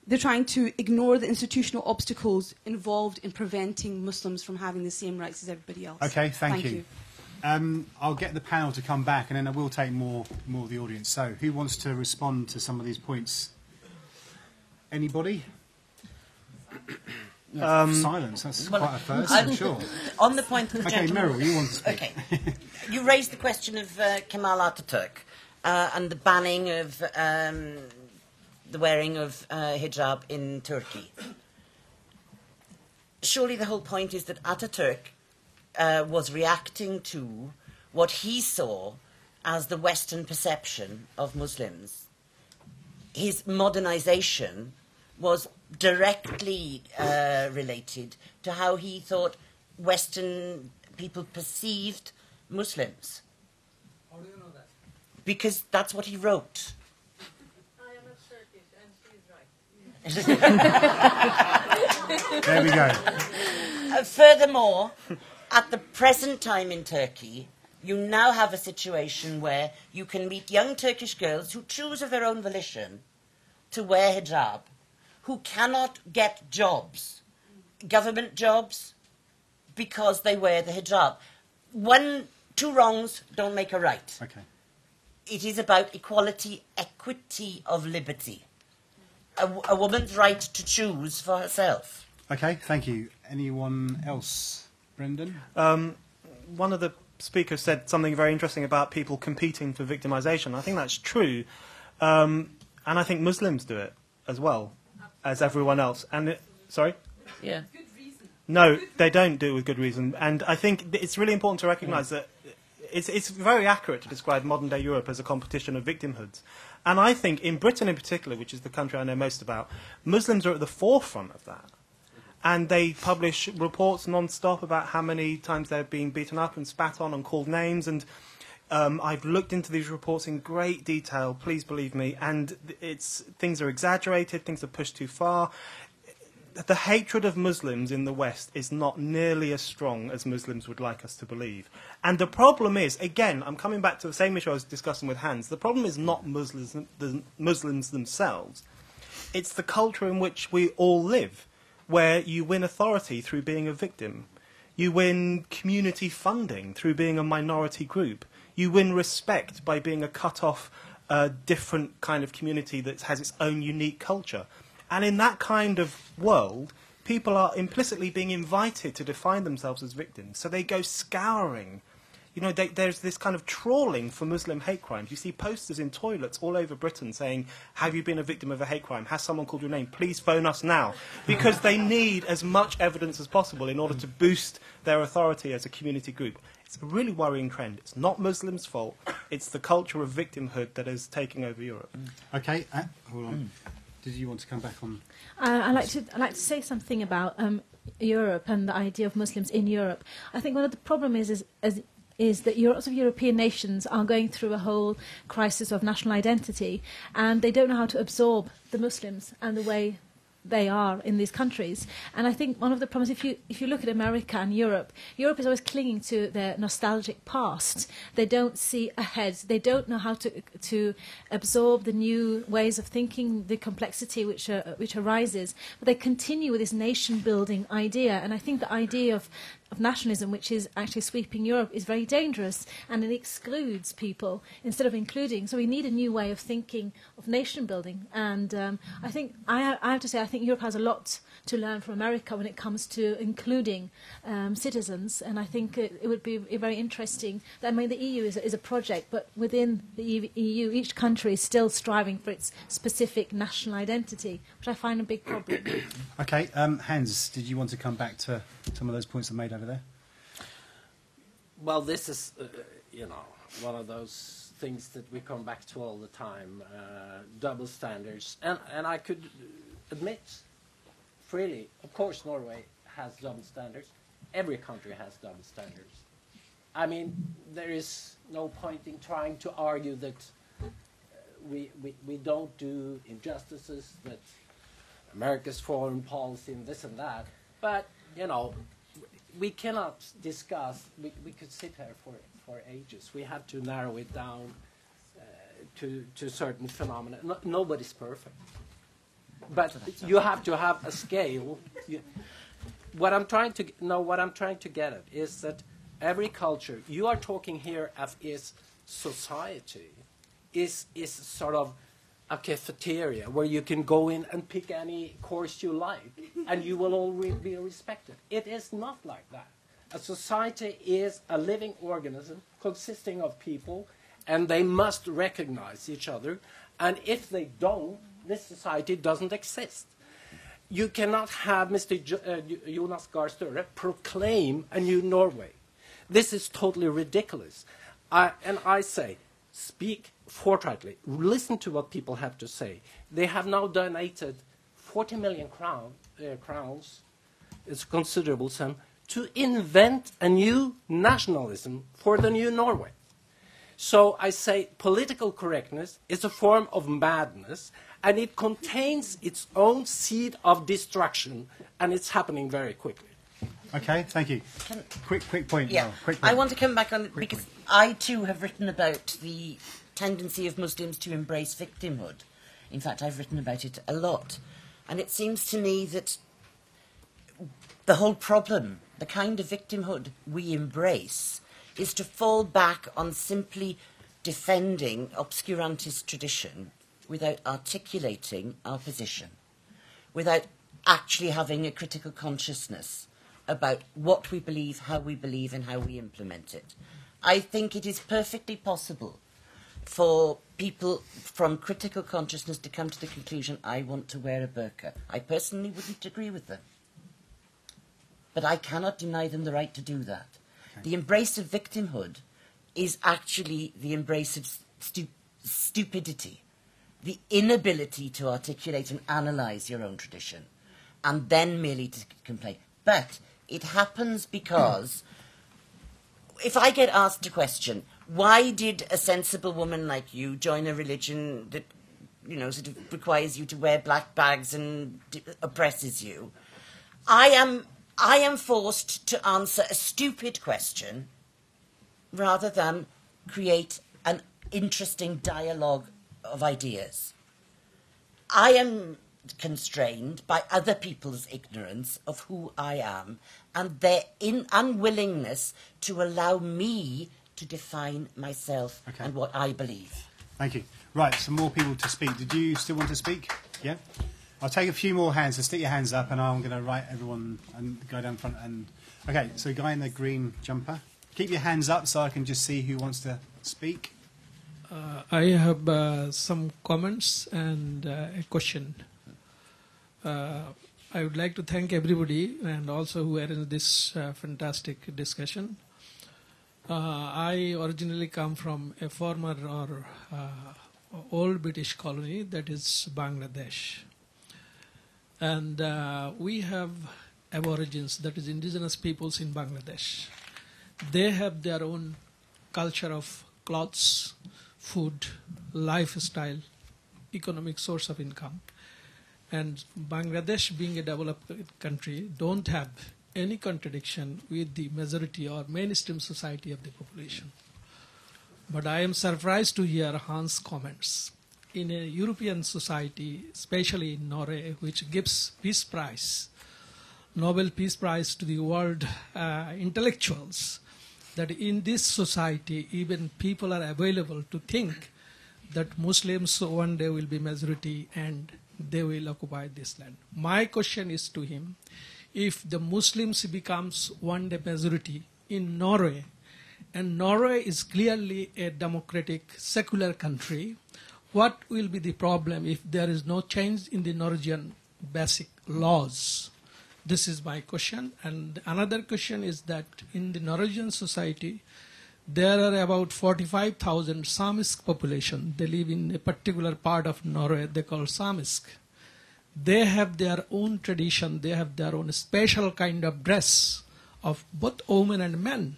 they're trying to ignore the institutional obstacles involved in preventing Muslims from having the same rights as everybody else. Okay, thank you. I'll get the panel to come back, and then I will take more of the audience. So, who wants to respond to some of these points? Anybody? Silence. That's quite a first, I'm sure. On the point of the okay, gentleman... Merryl, you want to speak. Okay. You raised the question of Kemal Ataturk and the banning of the wearing of hijab in Turkey. Surely the whole point is that Ataturk was reacting to what he saw as the Western perception of Muslims. His modernization was directly related to how he thought Western people perceived Muslims. How do you know that? Because that's what he wrote. I am a Turkish and she's right. There we go. Furthermore, at the present time in Turkey, you now have a situation where you can meet young Turkish girls who choose of their own volition to wear hijab, who cannot get jobs, government jobs, because they wear the hijab. Two wrongs don't make a right. Okay. It is about equality, equity of liberty. A woman's right to choose for herself. Okay, thank you. Anyone else? Brendan? One of the speakers said something very interesting about people competing for victimization. I think that's true. And I think Muslims do it as well as everyone else. And sorry? Yeah. No, they don't do it with good reason. And I think it's really important to recognise that it's very accurate to describe modern-day Europe as a competition of victimhoods. And I think in Britain in particular, which is the country I know most about, Muslims are at the forefront of that. And they publish reports non-stop about how many times they're being beaten up and spat on and called names. And I've looked into these reports in great detail, please believe me, and things are exaggerated, things are pushed too far. The hatred of Muslims in the West is not nearly as strong as Muslims would like us to believe. And the problem is, again, I'm coming back to the same issue I was discussing with Hans, the problem is not Muslims themselves. It's the culture in which we all live, where you win authority through being a victim. You win community funding through being a minority group. You win respect by being a cut-off, different kind of community that has its own unique culture. And in that kind of world, people are implicitly being invited to define themselves as victims. So they go scouring. You know, there's this kind of trawling for Muslim hate crimes. You see posters in toilets all over Britain saying, have you been a victim of a hate crime? Has someone called your name? Please phone us now. Because they need as much evidence as possible in order to boost their authority as a community group. It's a really worrying trend. It's not Muslims' fault. It's the culture of victimhood that is taking over Europe. Okay, hold on. Did you want to come back on? I'd like to say something about Europe and the idea of Muslims in Europe. I think one of the problems is that lots of European nations are going through a whole crisis of national identity, and they don't know how to absorb the Muslims and the way they are in these countries. And I think one of the problems, if you look at America and Europe is always clinging to their nostalgic past. They don't see ahead. They don't know how to absorb the new ways of thinking, the complexity which arises. But they continue with this nation-building idea. And I think the idea of nationalism, which is actually sweeping Europe, is very dangerous, and it excludes people instead of including. So we need a new way of thinking of nation building. And I think I have to say I think Europe has a lot to learn from America when it comes to including citizens. And I think it would be very interesting. I mean, the EU is a project, but within the EU, each country is still striving for its specific national identity, which I find a big problem. Okay, Hans, did you want to come back to some of those points I made over there? Well, this is, one of those things that we come back to all the time, double standards. And I could admit freely, of course, Norway has double standards. Every country has double standards. I mean, there is no point in trying to argue that we don't do injustices, that America's foreign policy and this and that. But, we cannot discuss, we could sit here for ages. We have to narrow it down to certain phenomena. Nobody's perfect. But you have to have a scale. What I'm trying to get at is that every culture, you are talking here of is society, is sort of a cafeteria where you can go in and pick any course you like and you will all be respected. It is not like that. A society is a living organism consisting of people, and they must recognize each other, and if they don't, this society doesn't exist. You cannot have Mr. Jonas Gahr Støre proclaim a new Norway. This is totally ridiculous. And I say, speak forthrightly. Listen to what people have to say. They have now donated 40 million crowns, it's a considerable sum, to invent a new nationalism for the new Norway. So I say political correctness is a form of madness, and it contains its own seed of destruction, and it's happening very quickly. Okay, thank you. Quick point. Yeah, quick point. I want to come back on because I too have written about the tendency of Muslims to embrace victimhood. In fact, I've written about it a lot. And it seems to me that the whole problem, the kind of victimhood we embrace, is to fall back on simply defending obscurantist tradition without articulating our position, without actually having a critical consciousness about what we believe, and how we implement it. I think it is perfectly possible for people from critical consciousness to come to the conclusion, I want to wear a burqa. I personally wouldn't agree with them. But I cannot deny them the right to do that. Okay. The embrace of victimhood is actually the embrace of stupidity, the inability to articulate and analyse your own tradition, and then merely to complain. But it happens because if I get asked a question, why did a sensible woman like you join a religion that, sort of requires you to wear black bags and oppresses you? I am forced to answer a stupid question rather than create an interesting dialogue of ideas. I am constrained by other people's ignorance of who I am and their unwillingness to allow me to define myself and what I believe. Thank you. Right, some more people to speak. Did you still want to speak? Yeah? I'll take a few more hands, so stick your hands up and I'm going to write everyone and go down front. And okay, so guy in the green jumper. Keep your hands up so I can just see who wants to speak. I have some comments and a question. I would like to thank everybody and also who arranged this fantastic discussion. I originally come from a former or old British colony, that is Bangladesh. And we have aborigines, that is indigenous peoples in Bangladesh. They have their own culture of clothes, food, lifestyle, economic source of income. And Bangladesh, being a developed country, don't have any contradiction with the majority or mainstream society of the population. But I am surprised to hear Hans' comments. In a European society, especially in Norway, which gives peace prize, Nobel Peace Prize to the world intellectuals, that in this society, even people are available to think that Muslims one day will be majority and they will occupy this land. My question is to him, if the Muslims becomes one day majority in Norway, and Norway is clearly a democratic, secular country, what will be the problem if there is no change in the Norwegian basic laws? This is my question. And another question is that in the Norwegian society, there are about 45,000 Samisk population. They live in a particular part of Norway they call Samisk. They have their own tradition. They have their own special kind of dress of both women and men.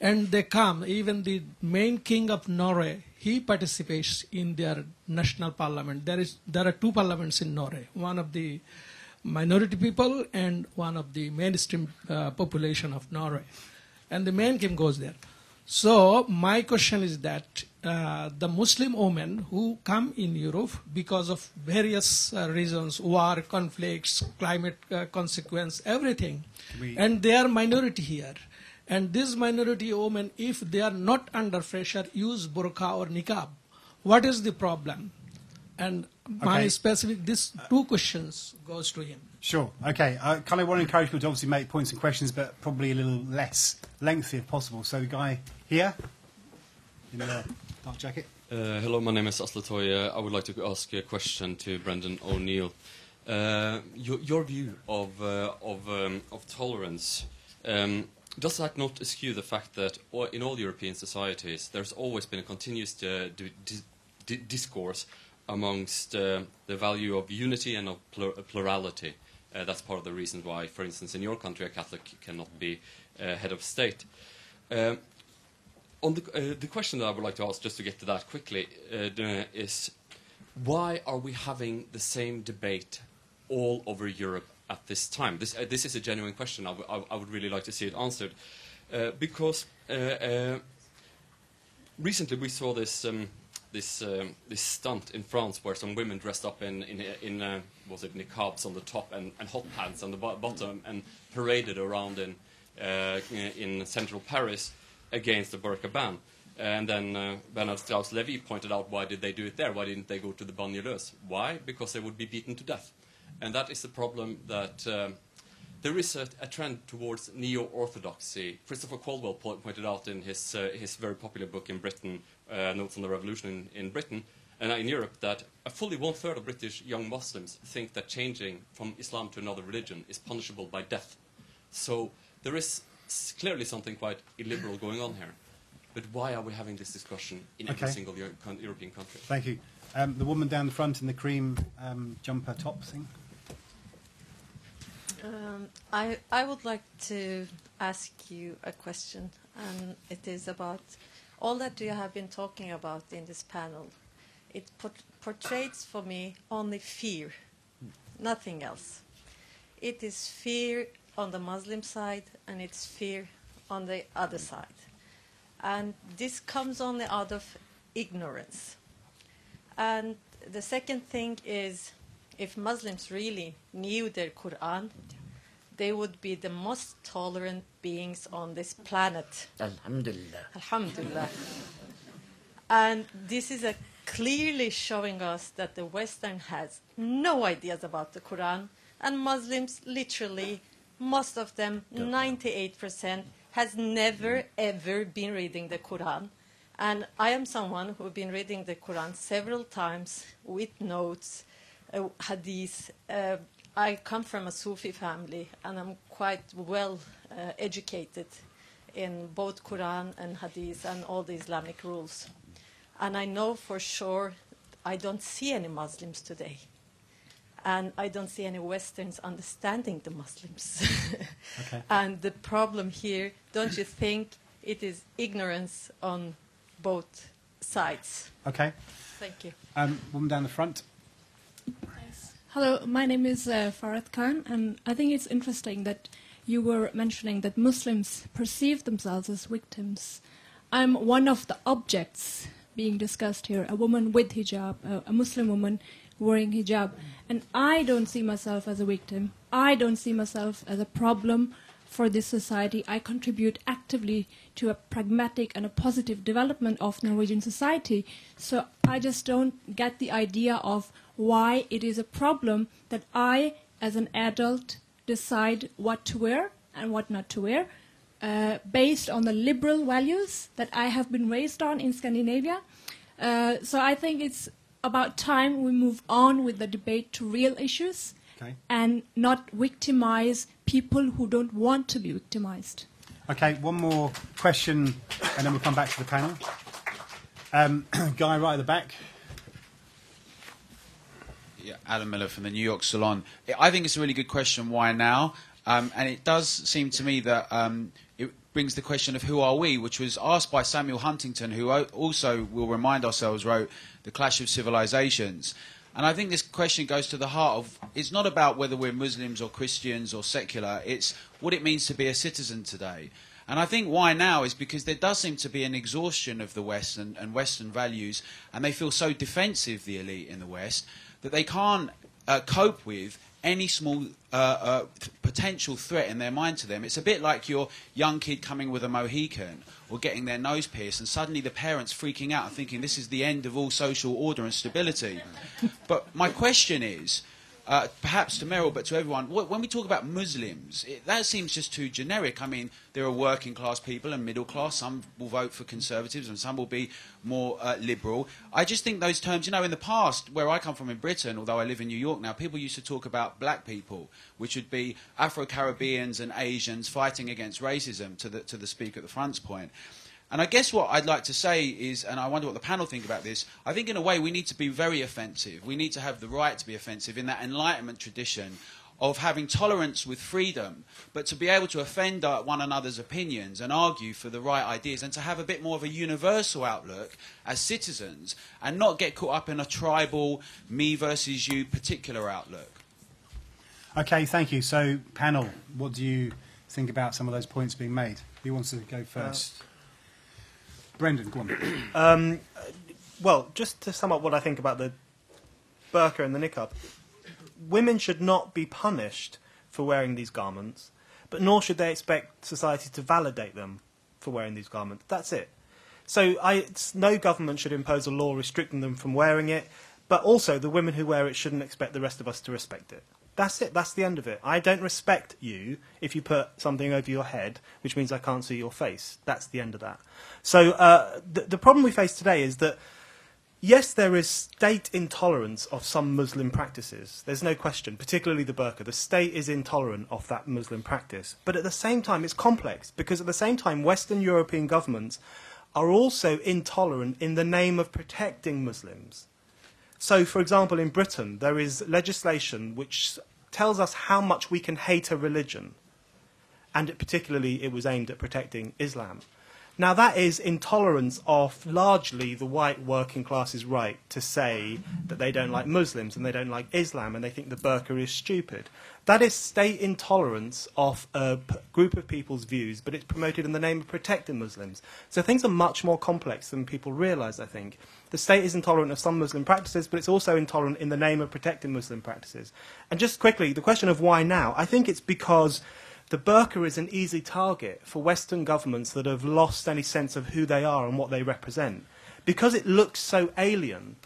And they come, even the main king of Norway, he participates in their national parliament. There are two parliaments in Norway, one of the minority people and one of the mainstream population of Norway. And the main king goes there. So my question is that the Muslim women who come in Europe because of various reasons, war, conflicts, climate consequence, everything, and they are minority here. And these minority women, if they are not under pressure, use burqa or niqab. What is the problem? And my specific, these two questions goes to him. Sure. Okay. I kind of want to encourage people to obviously make points and questions, but probably a little less lengthy if possible. So the guy here in the dark jacket. Hello, my name is Asle Toye. I would like to ask a question to Brendan O'Neill. Your view of tolerance. Does that not eschew the fact that in all European societies there's always been a continuous discourse amongst the value of unity and of plurality? That's part of the reason why, for instance, in your country a Catholic cannot be head of state. On the question that I would like to ask, just to get to that quickly, is why are we having the same debate all over Europe at this time? This is a genuine question. I would really like to see it answered, because recently we saw this stunt in France where some women dressed up in was it niqabs on the top and hot pants on the bottom and paraded around in central Paris against the burqa ban. And then Bernard Strauss-Levy pointed out, why did they do it there? Why didn't they go to the banlieues? Why? Because they would be beaten to death. And that is the problem, that there is a trend towards neo-orthodoxy. Christopher Caldwell pointed out in his very popular book in Britain, Notes on the Revolution in Britain, and in Europe, that a fully 1/3 of British young Muslims think that changing from Islam to another religion is punishable by death. So there is clearly something quite illiberal going on here. But why are we having this discussion in every single European country? Thank you. The woman down the front in the cream jumper top thing. I would like to ask you a question, and it is about all that you have been talking about in this panel. It portrays for me only fear, nothing else. It is fear on the Muslim side, and it's fear on the other side. And this comes only out of ignorance. And the second thing is, if Muslims really knew their Quran, they would be the most tolerant beings on this planet. Alhamdulillah. Alhamdulillah. And this is clearly showing us that the Western has no ideas about the Quran, and Muslims, literally, most of them, 98%, has never, ever been reading the Quran. And I am someone who has been reading the Quran several times with notes, hadith. I come from a Sufi family, and I'm quite well educated in both Quran and hadith and all the Islamic rules. And I know for sure I don't see any Muslims today. And I don't see any Westerns understanding the Muslims. Okay. And the problem here, don't you think it is ignorance on both sides? Okay. Thank you. Woman down the front. Hello, my name is Farad Khan, and I think it's interesting that you were mentioning that Muslims perceive themselves as victims. I'm one of the objects being discussed here, a woman with hijab, a Muslim woman wearing hijab. And I don't see myself as a victim. I don't see myself as a problem for this society. I contribute actively to a pragmatic and a positive development of Norwegian society. So I just don't get the idea of why it is a problem that I, as an adult, decide what to wear and what not to wear, based on the liberal values that I have been raised on in Scandinavia. So I think it's about time we move on with the debate to real issues, okay, and not victimize people who don't want to be victimized. Okay, one more question, and then we'll come back to the panel. Guy right at the back. Yeah, Adam Miller from the New York Salon. I think it's a really good question, why now? And it does seem to me that it brings the question of who are we, which was asked by Samuel Huntington, who also, we'll remind ourselves, wrote The Clash of Civilizations. And I think this question goes to the heart of, it's not about whether we're Muslims or Christians or secular, it's what it means to be a citizen today. And I think why now is because there does seem to be an exhaustion of the West and Western values, and they feel so defensive, the elite in the West, that they can't cope with any small potential threat in their mind to them. It's a bit like your young kid coming with a Mohican or getting their nose pierced, and suddenly the parents freaking out and thinking this is the end of all social order and stability. But my question is, perhaps to Merryl, but to everyone, when we talk about Muslims, that seems just too generic. I mean, there are working class people and middle class. Some will vote for Conservatives and some will be more liberal. I just think those terms, you know, in the past, where I come from in Britain, although I live in New York now, people used to talk about black people, which would be Afro-Caribbeans and Asians fighting against racism, to the speaker at the front's point. And I guess what I'd like to say is, and I wonder what the panel think about this, I think in a way we need to be very offensive. We need to have the right to be offensive in that Enlightenment tradition of having tolerance with freedom, but to be able to offend one another's opinions and argue for the right ideas, and to have a bit more of a universal outlook as citizens and not get caught up in a tribal, me versus you particular outlook. Okay, thank you. So, panel, what do you think about some of those points being made? Who wants to go first? Brendan, go on. Well, just to sum up what I think about the burqa and the niqab, women should not be punished for wearing these garments, but nor should they expect society to validate them for wearing these garments. That's it. So no government should impose a law restricting them from wearing it, but also the women who wear it shouldn't expect the rest of us to respect it. That's it. That's the end of it. I don't respect you if you put something over your head, which means I can't see your face. That's the end of that. So the problem we face today is that, yes, there is state intolerance of some Muslim practices. There's no question, particularly the burqa. The state is intolerant of that Muslim practice. But at the same time, it's complex, because at the same time, Western European governments are also intolerant in the name of protecting Muslims. So, for example, in Britain, there is legislation which tells us how much we can hate a religion, and particularly it was aimed at protecting Islam. Now, that is intolerance of largely the white working class's right to say that they don't like Muslims and they don't like Islam and they think the burqa is stupid. That is state intolerance of a group of people's views, but it's promoted in the name of protecting Muslims. So things are much more complex than people realise, I think. The state is intolerant of some Muslim practices, but it's also intolerant in the name of protecting Muslim practices. And just quickly, the question of why now, I think it's because the burqa is an easy target for Western governments that have lost any sense of who they are and what they represent. Because it looks so alien,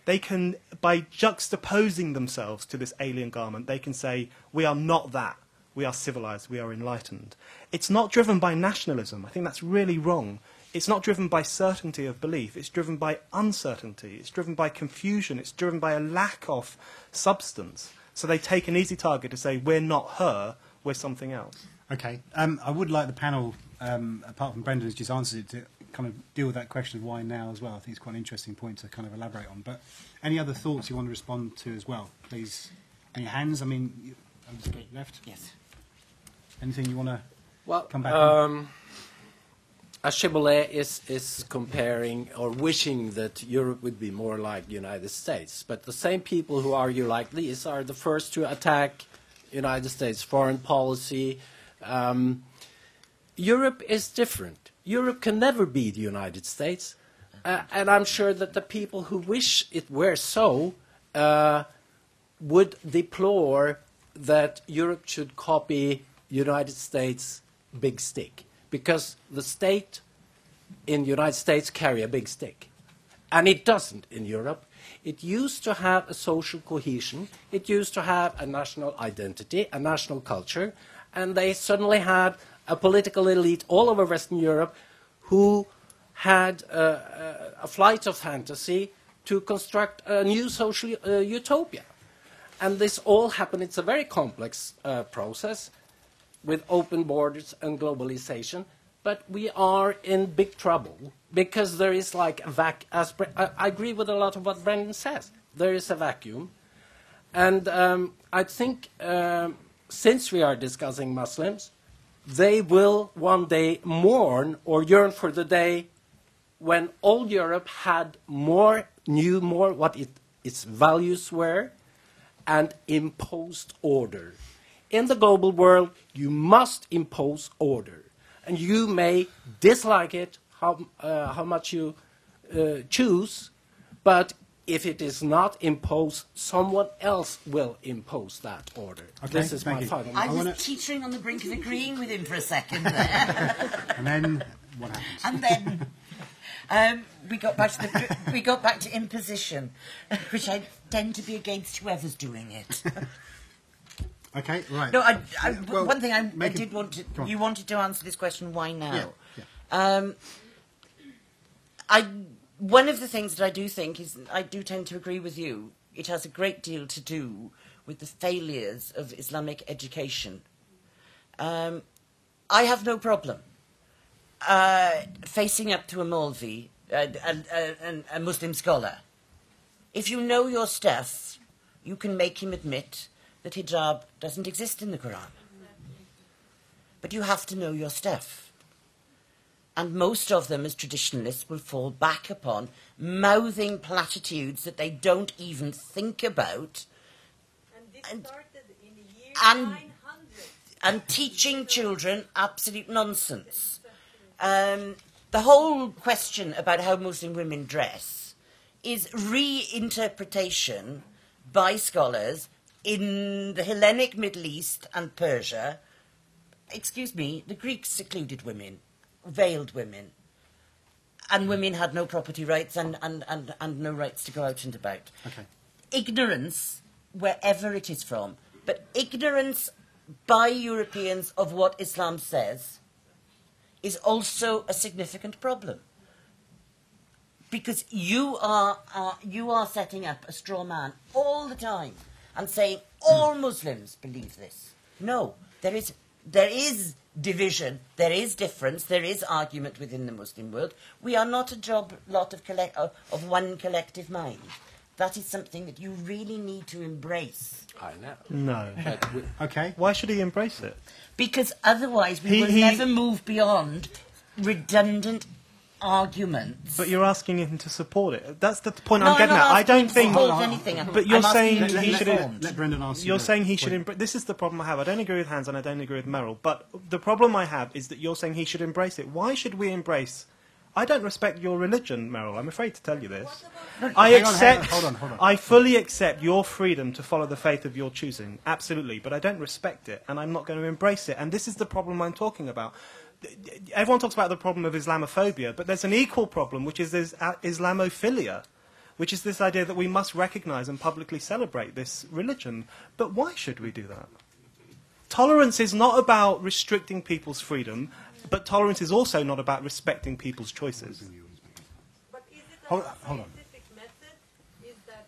they can, by juxtaposing themselves to this alien garment, they can say, we are not that. We are civilized. We are enlightened. It's not driven by nationalism. I think that's really wrong. It's not driven by certainty of belief. It's driven by uncertainty. It's driven by confusion. It's driven by a lack of substance. So they take an easy target to say, we're not her, we're something else. Okay. I would like the panel, apart from Brendan who's just answered it, to kind of deal with that question of why now as well. I think it's quite an interesting point to kind of elaborate on. But any other thoughts you want to respond to as well, please? Any hands? I mean, I'll just go left. Yes. Anything you want to come back on? Ashibole is comparing or wishing that Europe would be more like the United States. But the same people who argue like these are the first to attack United States foreign policy. Europe is different. Europe can never be the United States. And I'm sure that the people who wish it were so would deplore that Europe should copy United States' big stick, because the state in the United States carry a big stick, and it doesn't in Europe. It used to have a social cohesion, it used to have a national identity, a national culture, and they suddenly had a political elite all over Western Europe who had a flight of fantasy to construct a new social utopia. And this all happened. It's a very complex process with open borders and globalization, but we are in big trouble because there is like a I agree with a lot of what Brendan says. There is a vacuum. And I think since we are discussing Muslims, they will one day mourn or yearn for the day when all Europe knew more what its values were and imposed order. In the global world, you must impose order. And you may dislike it, how much you choose, but if it is not imposed, someone else will impose that order. Okay, this is my final. I was teetering on the brink of agreeing with him for a second there. And then what happened? And then we got back to imposition, which I tend to be against whoever's doing it. Okay, right. No, well, one thing I did want to. You wanted to answer this question. Why now? Yeah. One of the things that I do think is I do tend to agree with you. It has a great deal to do with the failures of Islamic education. I have no problem facing up to a Maulvi, a Muslim scholar. If you know your stuff, you can make him admit that hijab doesn't exist in the Quran. But you have to know your stuff. And most of them, as traditionalists, will fall back upon mouthing platitudes that they don't even think about. And this started in the year 900. And teaching children absolute nonsense. The whole question about how Muslim women dress is reinterpretation by scholars in the Hellenic Middle East and Persia. Excuse me, the Greeks secluded women, veiled women, and women had no property rights and no rights to go out and about. Okay. Ignorance, wherever it is from, but ignorance by Europeans of what Islam says is also a significant problem. Because you are setting up a straw man all the time and saying all Muslims believe this. No, there is division, there is difference, there is argument within the Muslim world. We are not a lot of one collective mind. That is something that you really need to embrace. I know. No. Okay. Why should he embrace it? Because otherwise we will never move beyond redundant arguments. But you're asking him to support it. That's the point I'm getting at. I don't think. But you're saying he should. Let Brendan answer. You're saying he should embrace. This is the problem I have. I don't agree with Hans and I don't agree with Merryl. But the problem I have is that you're saying he should embrace it. Why should we embrace? I don't respect your religion, Merryl. I'm afraid to tell you this. Hold on. I fully accept your freedom to follow the faith of your choosing. Absolutely. But I don't respect it, and I'm not going to embrace it. And this is the problem I'm talking about. Everyone talks about the problem of Islamophobia, but there's an equal problem, which is Islamophilia, which is this idea that we must recognize and publicly celebrate this religion. But why should we do that? Tolerance is not about restricting people's freedom, but tolerance is also not about respecting people's choices. But is it a Hold on. scientific method? Is that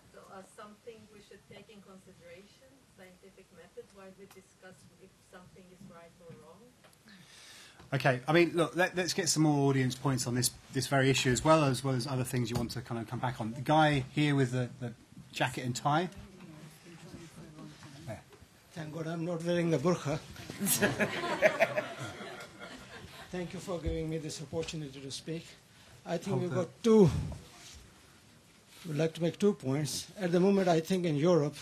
something we should take in consideration, scientific method, while we discuss if something is right or wrong? Okay, I mean, look, let's get some more audience points on this very issue, as well as other things you want to kind of come back on. The guy here with the jacket and tie. There. Thank God I'm not wearing the burqa. Thank you for giving me this opportunity to speak. I think we've got would like to make 2 points. At the moment, I think in Europe,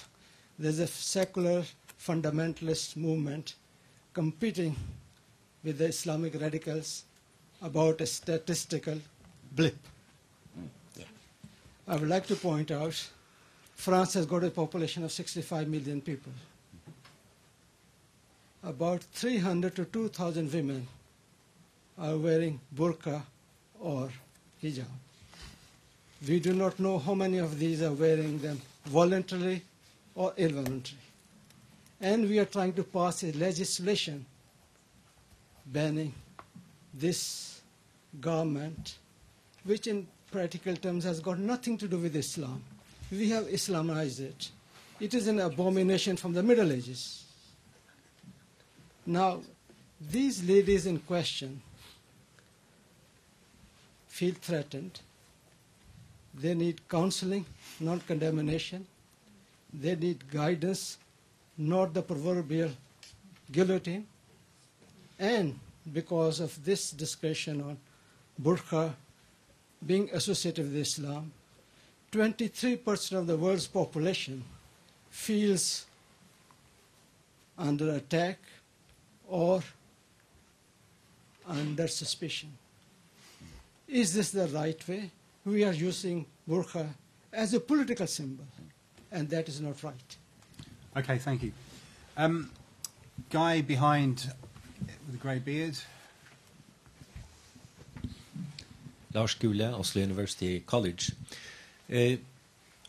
there's a secular fundamentalist movement competing with the Islamic radicals about a statistical blip. I would like to point out France has got a population of 65 million people. About 300 to 2,000 women are wearing burqa or hijab. We do not know how many of these are wearing them voluntarily or involuntarily. And we are trying to pass a legislation banning this garment, which in practical terms has got nothing to do with Islam. We have Islamized it. It is an abomination from the Middle Ages. Now, these ladies in question feel threatened. They need counseling, not condemnation. They need guidance, not the proverbial guillotine. And because of this discussion on burqa being associated with Islam, 23% of the world's population feels under attack or under suspicion. Is this the right way? We are using burqa as a political symbol, and that is not right. Okay, thank you. Guy behind with the grey beard. Lars Gule, Oslo University College.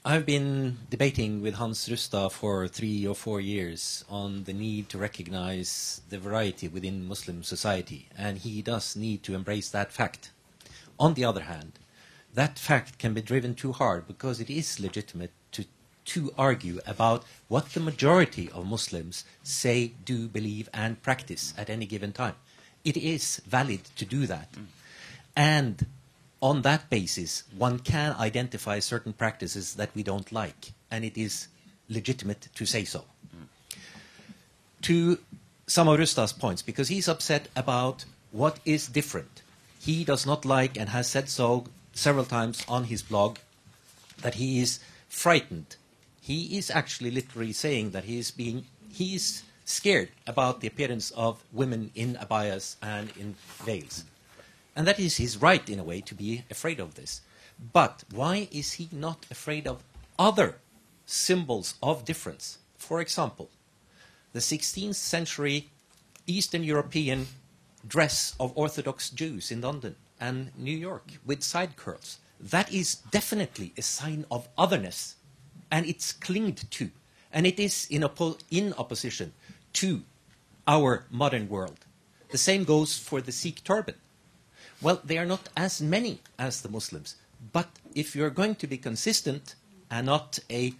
I've been debating with Hans Rustad for 3 or 4 years on the need to recognize the variety within Muslim society, and he does need to embrace that fact. On the other hand, that fact can be driven too hard because it is legitimate to argue about what the majority of Muslims say, do, believe, and practice at any given time. It is valid to do that. And on that basis, one can identify certain practices that we don't like, and it is legitimate to say so. To some of Rustad's points, because he's upset about what is different. He does not like, and has said so several times on his blog, that he is frightened. He is actually literally saying that he is scared about the appearance of women in abayas and in veils. And that is his right, in a way, to be afraid of this. But why is he not afraid of other symbols of difference? For example, the 16th century Eastern European dress of Orthodox Jews in London and New York with side curls. That is definitely a sign of otherness, and it's clinged to. And it is in opposition to our modern world. The same goes for the Sikh turban. Well, they are not as many as the Muslims, but if you're going to be consistent and not a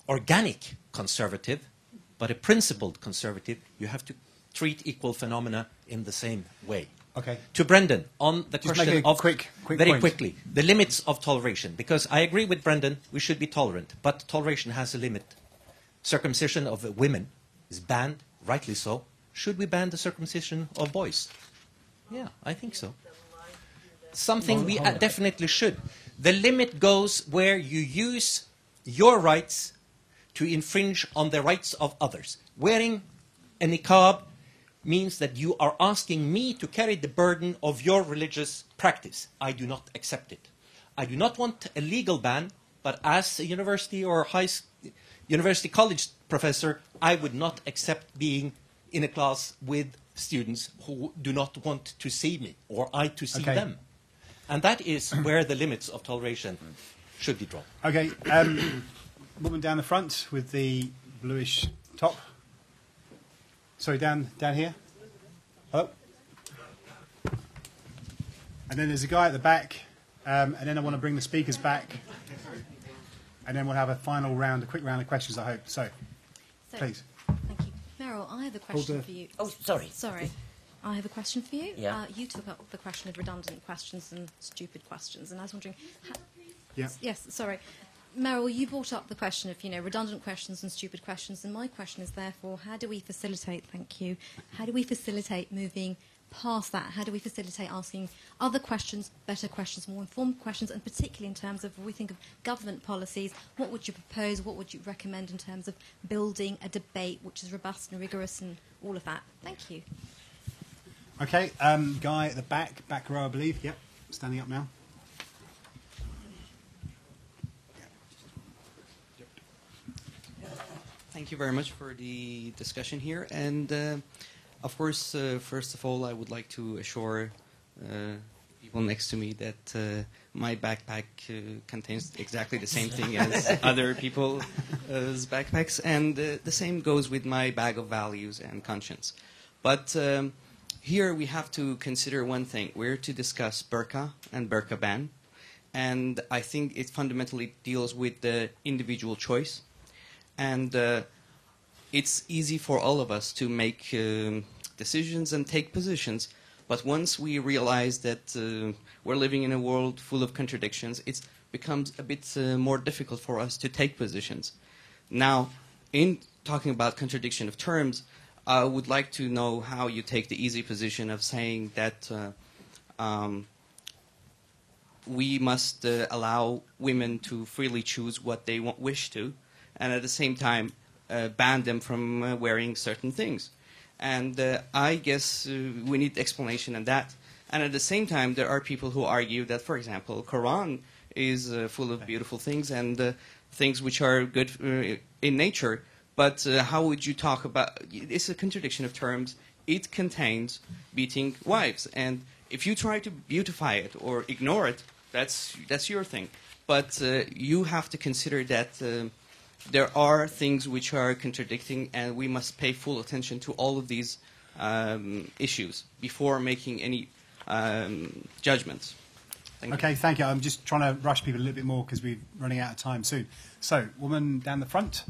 organic conservative, but a principled conservative, you have to treat equal phenomena in the same way. Okay. To Brendan, on the Just question make a of quick very point. quickly, the limits of toleration, because I agree with Brendan, we should be tolerant, but toleration has a limit. Circumcision of women is banned, rightly so. Should we ban the circumcision of boys? Yeah, I think so. Something we definitely should. The limit goes where you use your rights to infringe on the rights of others. Wearing a niqab means that you are asking me to carry the burden of your religious practice. I do not accept it. I do not want a legal ban, but as a university or university college professor, I would not accept being in a class with students who do not want to see me or I to see them. And that is where the limits of toleration should be drawn. Okay, woman down the front with the bluish top. Sorry, down here. Hello. And then there's a guy at the back, and then I want to bring the speakers back, and then we'll have a final round, a quick round of questions, I hope. So please. Thank you. Merrill, I have a question for you. Oh, sorry. Sorry. I have a question for you. Yeah. You took up the question of redundant questions and stupid questions, and I was wondering... Yeah. Yes, sorry. Merrill, you brought up the question of, redundant questions and stupid questions, and my question is therefore, how do we facilitate, thank you, how do we facilitate moving past that? How do we facilitate asking other questions, better questions, more informed questions, and particularly in terms of, when we think of government policies, what would you propose, what would you recommend in terms of building a debate which is robust and rigorous and all of that? Thank you. Okay, guy at the back row, I believe. Yep, standing up now. Thank you very much for the discussion here. And of course, first of all, I would like to assure people next to me that my backpack contains exactly the same thing as other people's backpacks. And the same goes with my bag of values and conscience. But here we have to consider one thing. We're to discuss burqa and burqa ban. And I think it fundamentally deals with the individual choice. And it's easy for all of us to make decisions and take positions. But once we realize that we're living in a world full of contradictions, it becomes a bit more difficult for us to take positions. Now, in talking about contradiction of terms, I would like to know how you take the easy position of saying that we must allow women to freely choose what they wish to, and at the same time ban them from wearing certain things. And I guess we need explanation on that. And at the same time, there are people who argue that, for example, Quran is full of beautiful things and things which are good in nature. But how would you talk about... It's a contradiction of terms. It contains beating wives. And if you try to beautify it or ignore it, that's your thing. But you have to consider that there are things which are contradicting, and we must pay full attention to all of these issues before making any judgments. Thank you. I'm just trying to rush people a little bit more because we're running out of time soon. So, woman down the front.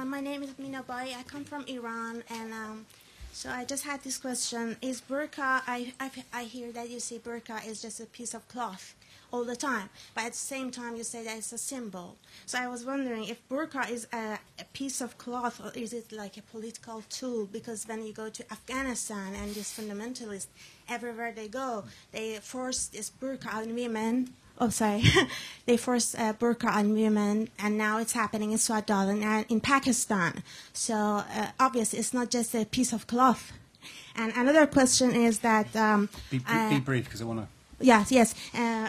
My name is Mina Bai. I come from Iran, and so I just had this question: is burqa? I hear that you say burqa is just a piece of cloth all the time, but at the same time you say that it's a symbol. So I was wondering if burqa is a piece of cloth, or is it like a political tool? Because when you go to Afghanistan and these fundamentalists, everywhere they go, they force this burqa on women. Oh, sorry. They force burqa on women, and now it's happening in Rustad and in Pakistan. So obviously it's not just a piece of cloth. And another question is that... be brief, because I want to... Yes.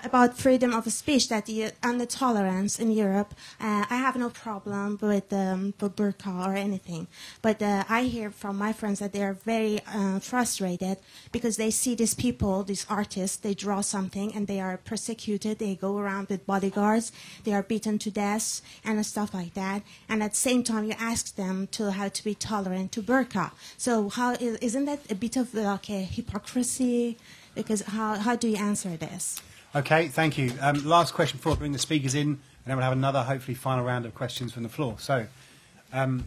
About freedom of speech and the tolerance in Europe, I have no problem with burqa or anything. But I hear from my friends that they are very frustrated because they see these people, these artists, they draw something and they are persecuted. They go around with bodyguards. They are beaten to death and stuff like that. And at the same time, you ask them how to be tolerant to burqa. So isn't that a bit of like a hypocrisy? Because how do you answer this? Okay, thank you. Last question before I bring the speakers in, and then we'll have another, hopefully, final round of questions from the floor. So,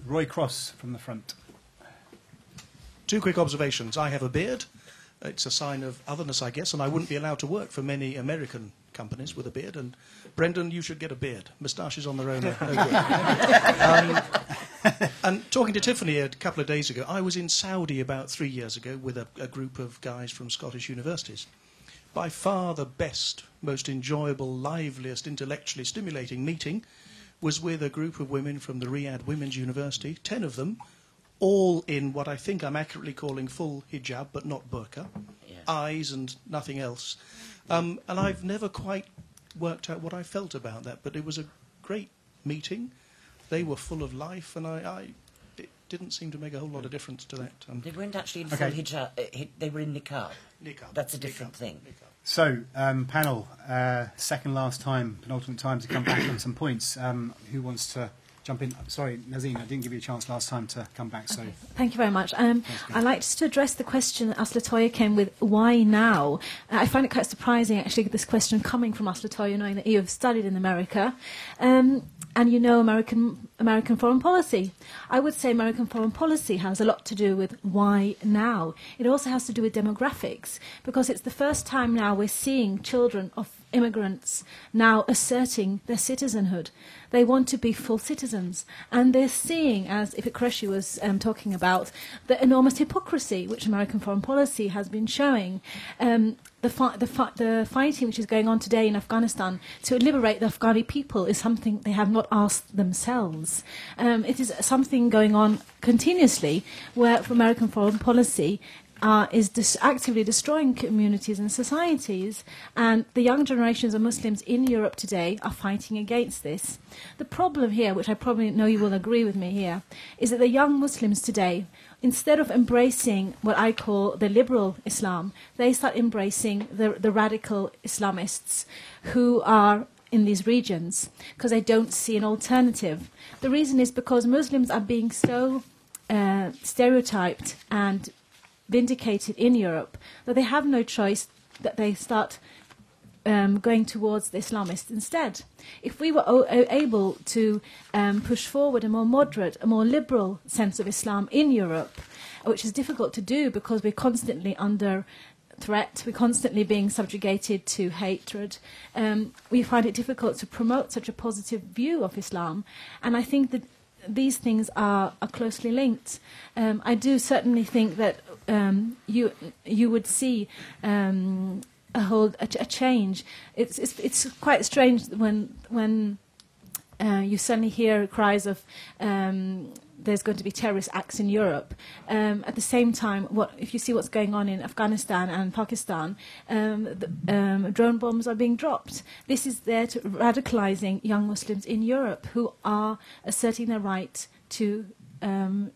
Roy Cross from the front. 2 quick observations. I have a beard. It's a sign of otherness, I guess, and I wouldn't be allowed to work for many American companies with a beard. And Brendan, you should get a beard. Moustaches on their own are no good. And talking to Tiffany a couple of days ago, I was in Saudi about 3 years ago with a group of guys from Scottish universities. By far the best, most enjoyable, liveliest, intellectually stimulating meeting was with a group of women from the Riyadh Women's University, 10 of them, all in what I think I'm accurately calling full hijab, but not burqa, eyes and nothing else. And I've never quite worked out what I felt about that, but it was a great meeting. They were full of life, and it didn't seem to make a whole lot of difference to that. They weren't actually in full hijab. They were in niqab. That's a different thing. So, panel, second last time, penultimate time to come back on some points. Who wants to jump in? Sorry, Nazneen, I didn't give you a chance last time to come back. So, thank you very much. I'd like just to address the question Asli Toya came with, why now? I find it quite surprising, actually, this question coming from Asli Toya, knowing that you have studied in America. And you know American foreign policy. I would say American foreign policy has a lot to do with why now. It also has to do with demographics, because it's the first time now we're seeing children of immigrants now asserting their citizenhood. They want to be full citizens, and they're seeing, as Ifit Qureshi was talking about, the enormous hypocrisy which American foreign policy has been showing. The fighting which is going on today in Afghanistan to liberate the Afghani people is something they have not asked themselves. It is something going on continuously where, for American foreign policy, is actively destroying communities and societies, and the young generations of Muslims in Europe today are fighting against this. The problem here, which I probably know you will agree with me here, is that the young Muslims today, instead of embracing what I call the liberal Islam, they start embracing the radical Islamists who are in these regions because they don't see an alternative. The reason is because Muslims are being so stereotyped and vindicated in Europe that they have no choice, that they start going towards the Islamists instead. If we were able to push forward a more moderate, a more liberal sense of Islam in Europe, which is difficult to do because we're constantly under threat, we're constantly being subjugated to hatred, we find it difficult to promote such a positive view of Islam. And I think that these things are closely linked. I do certainly think that you would see a change. It's quite strange when you suddenly hear cries of there's going to be terrorist acts in Europe. At the same time, if you see what's going on in Afghanistan and Pakistan, drone bombs are being dropped. This is there to radicalising young Muslims in Europe who are asserting their right to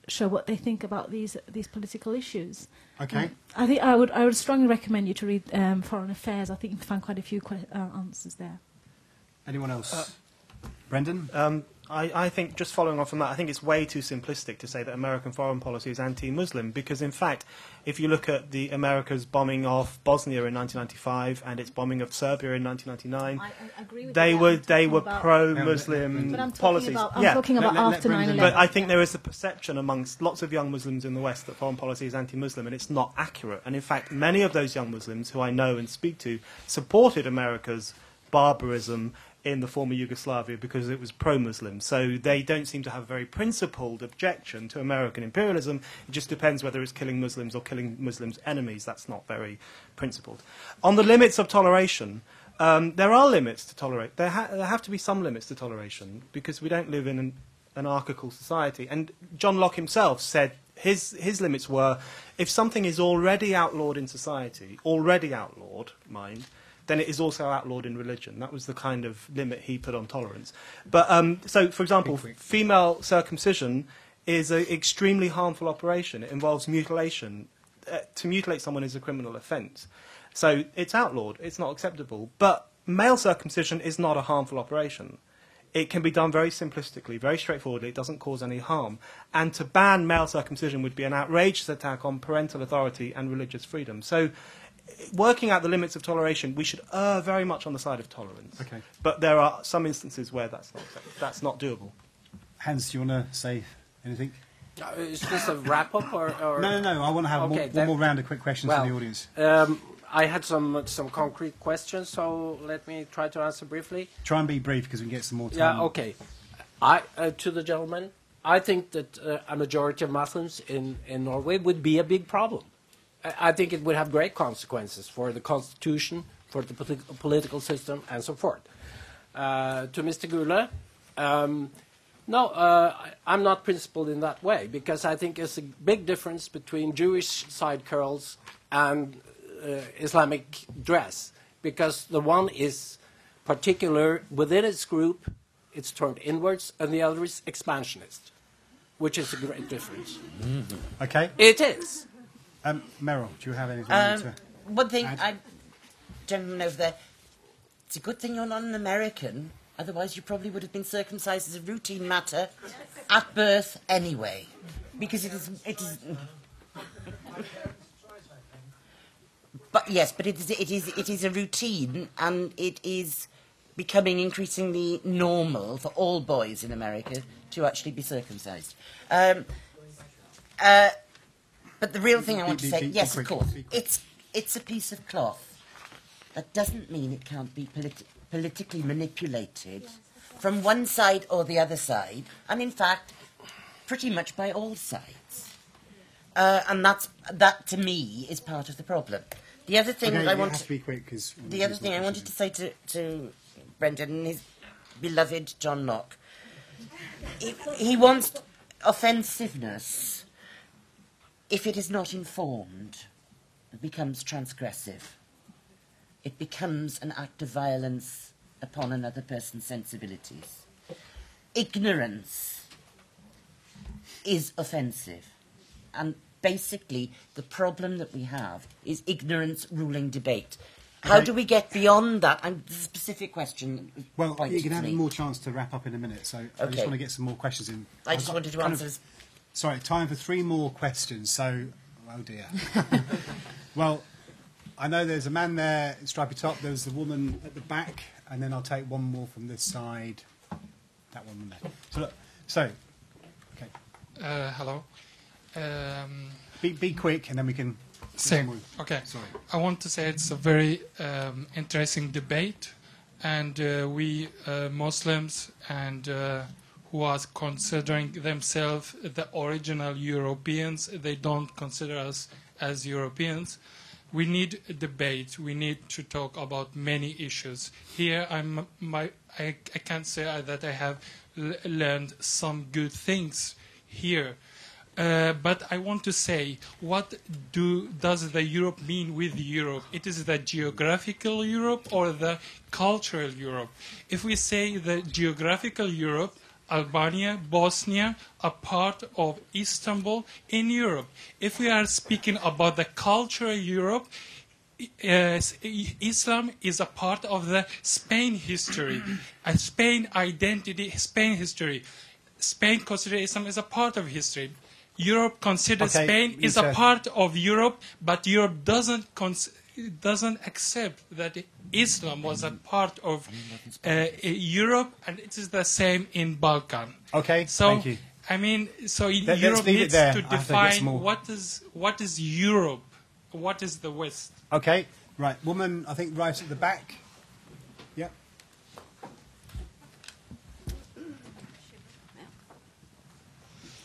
show what they think about these political issues. Okay. I think I would strongly recommend you to read Foreign Affairs. I think you find quite a few answers there. Anyone else? Brendan? I think, just following on from that, I think it's way too simplistic to say that American foreign policy is anti-Muslim, because in fact, if you look at the America's bombing of Bosnia in 1995 and its bombing of Serbia in 1999, I agree with they were pro-Muslim policies. I'm talking about after 9/11. But I think there is a perception amongst lots of young Muslims in the West that foreign policy is anti-Muslim, and it's not accurate. And in fact, many of those young Muslims who I know and speak to supported America's barbarism in the former Yugoslavia because it was pro-Muslim. So they don't seem to have a very principled objection to American imperialism. It just depends whether it's killing Muslims or killing Muslims' enemies. That's not very principled. On the limits of toleration, there are limits to tolerate. There have to be some limits to toleration because we don't live in an anarchical society. And John Locke himself said his limits were, if something is already outlawed in society, already outlawed, mind, then it is also outlawed in religion. That was the kind of limit he put on tolerance. But so, for example, female circumcision is an extremely harmful operation. It involves mutilation. To mutilate someone is a criminal offence. So it's outlawed. It's not acceptable. But male circumcision is not a harmful operation. It can be done very simplistically, very straightforwardly. It doesn't cause any harm. And to ban male circumcision would be an outrageous attack on parental authority and religious freedom. So working out the limits of toleration, we should err very much on the side of tolerance. Okay. But there are some instances where that's not doable. Hans, do you want to say anything? Is this a wrap-up or? No. I want to have one more round of quick questions from the audience. I had some concrete questions, so let me try to answer briefly. Try and be brief because we can get some more time. Yeah, okay. To the gentleman, I think that a majority of Muslims in Norway would be a big problem. I think it would have great consequences for the constitution, for the political system, and so forth. To Mr. Gule, I'm not principled in that way, because I think there's a big difference between Jewish side curls and Islamic dress, because the one is particular within its group, it's turned inwards, and the other is expansionist, which is a great difference. Mm-hmm. Okay. It is. Merryl, do you have anything to one thing, add? Gentleman over there, it's a good thing you're not an American, otherwise you probably would have been circumcised as a routine matter at birth anyway, because it is. But yes, but it is a routine, and it is becoming increasingly normal for all boys in America to actually be circumcised. But the real thing I want to say, yes, of course, it's a piece of cloth. That doesn't mean it can't be politically manipulated from one side or the other side, and in fact, pretty much by all sides. And that to me is part of the problem. The other thing I wanted to say to Brendan and his beloved John Locke, he wants offensiveness if it is not informed. becomes transgressive. It becomes an act of violence upon another person's sensibilities. Ignorance is offensive. And basically, the problem that we have is ignorance ruling debate. How do we get beyond that? The specific question. Well, you can have more chance to wrap up in a minute, so I just want to get some more questions in. I just wanted to answer. Sorry, time for 3 more questions. So, oh dear. Well, I know there's a man there, stripy top. There's the woman at the back, and then I'll take one more from this side. That one there. So, look. So, okay. Hello. Be quick, and then we can. Same. Okay. Sorry. I want to say it's a very interesting debate, and we Muslims and who are considering themselves the original Europeans, they don't consider us as Europeans. We need a debate. We need to talk about many issues. Here, I can't say that I have learned some good things here. But I want to say, what does the Europe mean with Europe? It is the geographical Europe or the cultural Europe? If we say the geographical Europe, Albania, Bosnia are part of Istanbul in Europe. If we are speaking about the cultural Europe, Islam is a part of the Spain history, a Spain identity, Spain history. Spain considers Islam as a part of history. Europe considers Spain is a part of Europe, but Europe doesn't accept that Islam was a part of Europe, and it is the same in Balkan. Okay, so, thank you. I mean, so Europe needs to define what is Europe, what is the West. Okay, right. Woman, I think right at the back. Yeah.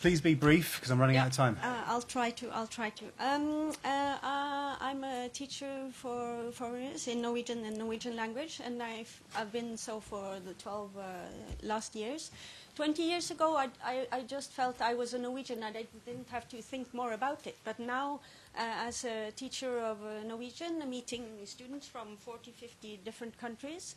Please be brief, because I'm running out of time. I'll try to. I'm a teacher for foreigners in Norwegian and Norwegian language, and I've been so for the 12 last years. 20 years ago, I just felt I was a Norwegian and I didn't have to think more about it. But now, as a teacher of Norwegian, meeting students from 40, 50 different countries,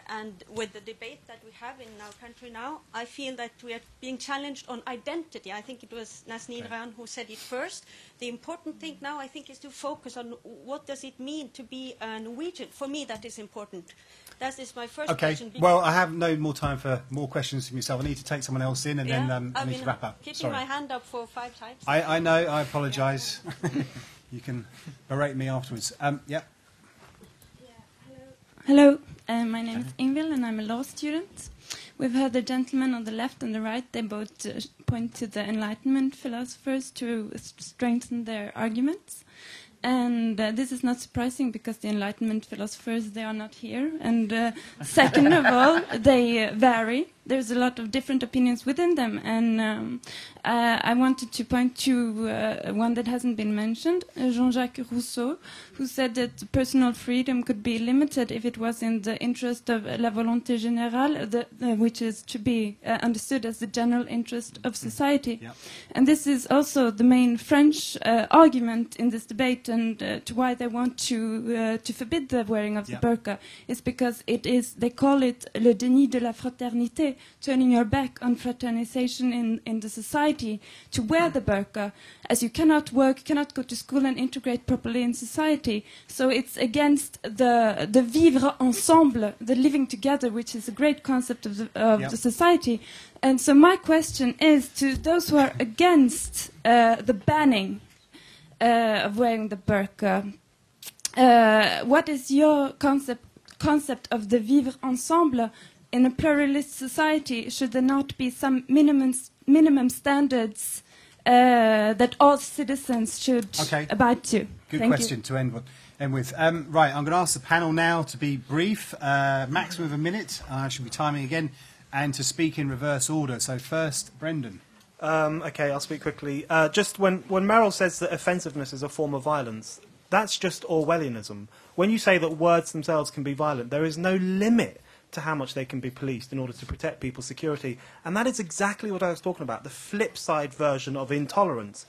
and with the debate that we have in our country now, I feel that we are being challenged on identity. I think it was Nazneen who said it first. The important thing now, I think, is to focus on what does it mean to be a Norwegian. For me, that is important. That is my first question. Well, I have no more time for more questions from yourself. I need to take someone else in, and then I need to wrap up. Keeping my hand up for 5 times. I know. I apologise. You can berate me afterwards. Yeah. Hello. My name is Ingvild, and I'm a law student. We've heard the gentleman on the left and the right. They both point to the Enlightenment philosophers to strengthen their arguments. And this is not surprising because the Enlightenment philosophers, they are not here. And second of all, they vary. There's a lot of different opinions within them. And I wanted to point to one that hasn't been mentioned, Jean-Jacques Rousseau, who said that personal freedom could be limited if it was in the interest of la volonté générale, which is to be understood as the general interest of society. Yeah. And this is also the main French argument in this debate, and to why they want to forbid the wearing of the burqa is because it is, they call it le déni de la fraternité, turning your back on fraternization in the society to wear the burqa, as you cannot work, cannot go to school and integrate properly in society. So it's against the vivre ensemble, the living together, which is a great concept of the society. And so my question is to those who are against the banning of wearing the burqa, what is your concept of the vivre ensemble? In a pluralist society, should there not be some minimum standards that all citizens should abide to? Good question to end with. Right, I'm going to ask the panel now to be brief, maximum of a minute. I should be timing again, and to speak in reverse order. So first, Brendan. Okay, I'll speak quickly. Just when Merryl says that offensiveness is a form of violence, that's just Orwellianism. When you say that words themselves can be violent, there is no limit to how much they can be policed in order to protect people's security. And that is exactly what I was talking about, the flip side version of intolerance.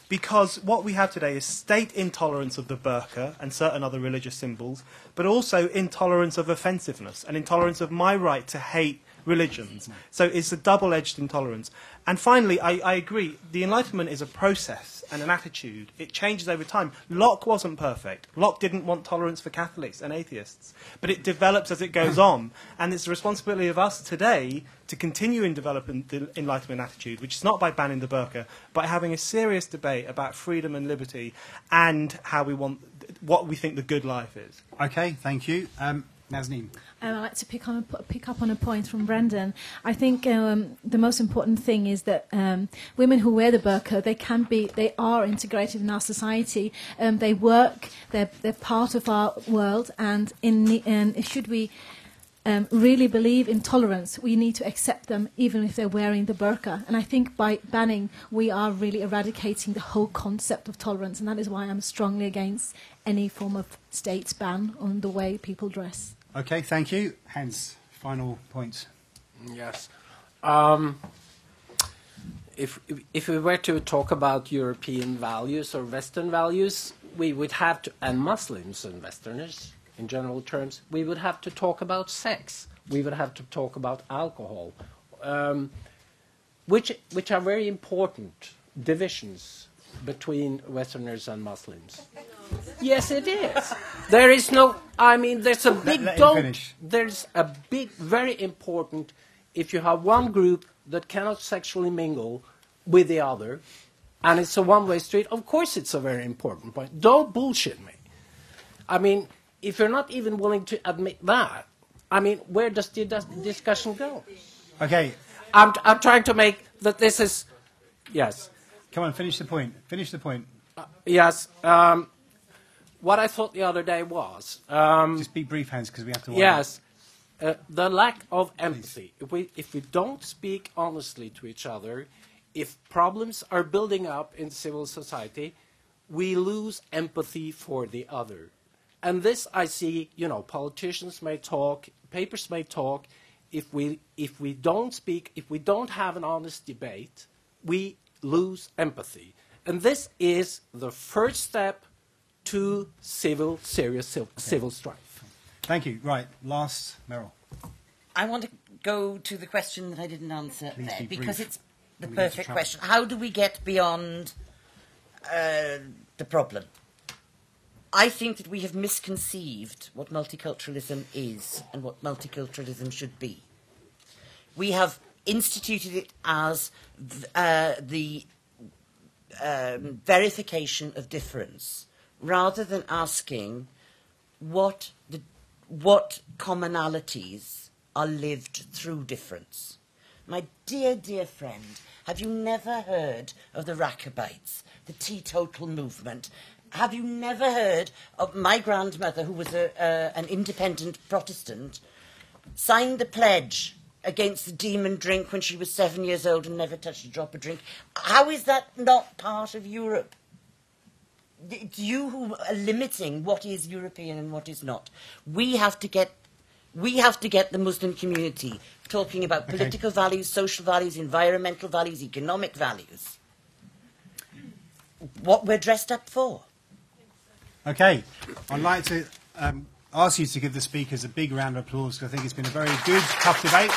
because what we have today is state intolerance of the burqa and certain other religious symbols, but also intolerance of offensiveness and intolerance of my right to hate religions. So it's a double-edged intolerance. And finally, I agree, the Enlightenment is a process and an attitude. It changes over time. Locke wasn't perfect. Locke didn't want tolerance for Catholics and atheists. But it develops as it goes on. And it's the responsibility of us today to continue in developing the Enlightenment attitude, which is not by banning the burqa, but having a serious debate about freedom and liberty and how we want, what we think the good life is. Okay, thank you. Nazneen. I'd like to pick up on a point from Brendan. I think the most important thing is that women who wear the burqa, they are integrated in our society. They work, they're part of our world, and should we really believe in tolerance, we need to accept them even if they're wearing the burqa. And I think by banning, we are really eradicating the whole concept of tolerance, and that is why I'm strongly against any form of state's ban on the way people dress. Okay, thank you. Hans, final point. Yes. If we were to talk about European values or Western values, we would have to, and Muslims and Westerners in general terms, we would have to talk about sex. We would have to talk about alcohol, which are very important divisions between Westerners and Muslims. Yes, it is. There is no, I mean, there's a big, there's a big, very important, if you have one group that cannot sexually mingle with the other, and it's a one-way street, of course it's a very important point. Don't bullshit me. I mean, if you're not even willing to admit that, I mean, where does the discussion go? Okay. I'm trying to make that this is, yes. Come on, finish the point. Finish the point. Yes. What I thought the other day was... just be brief, Hans, because we have to... Yes. The lack of empathy. If we don't speak honestly to each other, if problems are building up in civil society, we lose empathy for the other. And this I see, you know, politicians may talk, papers may talk. If we don't speak, if we don't have an honest debate, we lose empathy. And this is the first step to serious civil strife. Thank you. Right, last, Merryl. I want to go to the question that I didn't answer Please there, be because brief. it's the perfect question. How do we get beyond the problem? I think that we have misconceived what multiculturalism is and what multiculturalism should be. We have instituted it as the verification of difference, rather than asking what commonalities are lived through difference. My dear, dear friend, have you never heard of the Racobites, the teetotal movement? Have you never heard of my grandmother, who was an independent Protestant, signed the pledge against the demon drink when she was 7 years old and never touched a drop of drink? How is that not part of Europe? It's you who are limiting what is European and what is not. We have to get the Muslim community talking about political values, social values, environmental values, economic values. What we're dressed up for. Okay, I'd like to ask you to give the speakers a big round of applause, because I think it's been a very good, tough debate.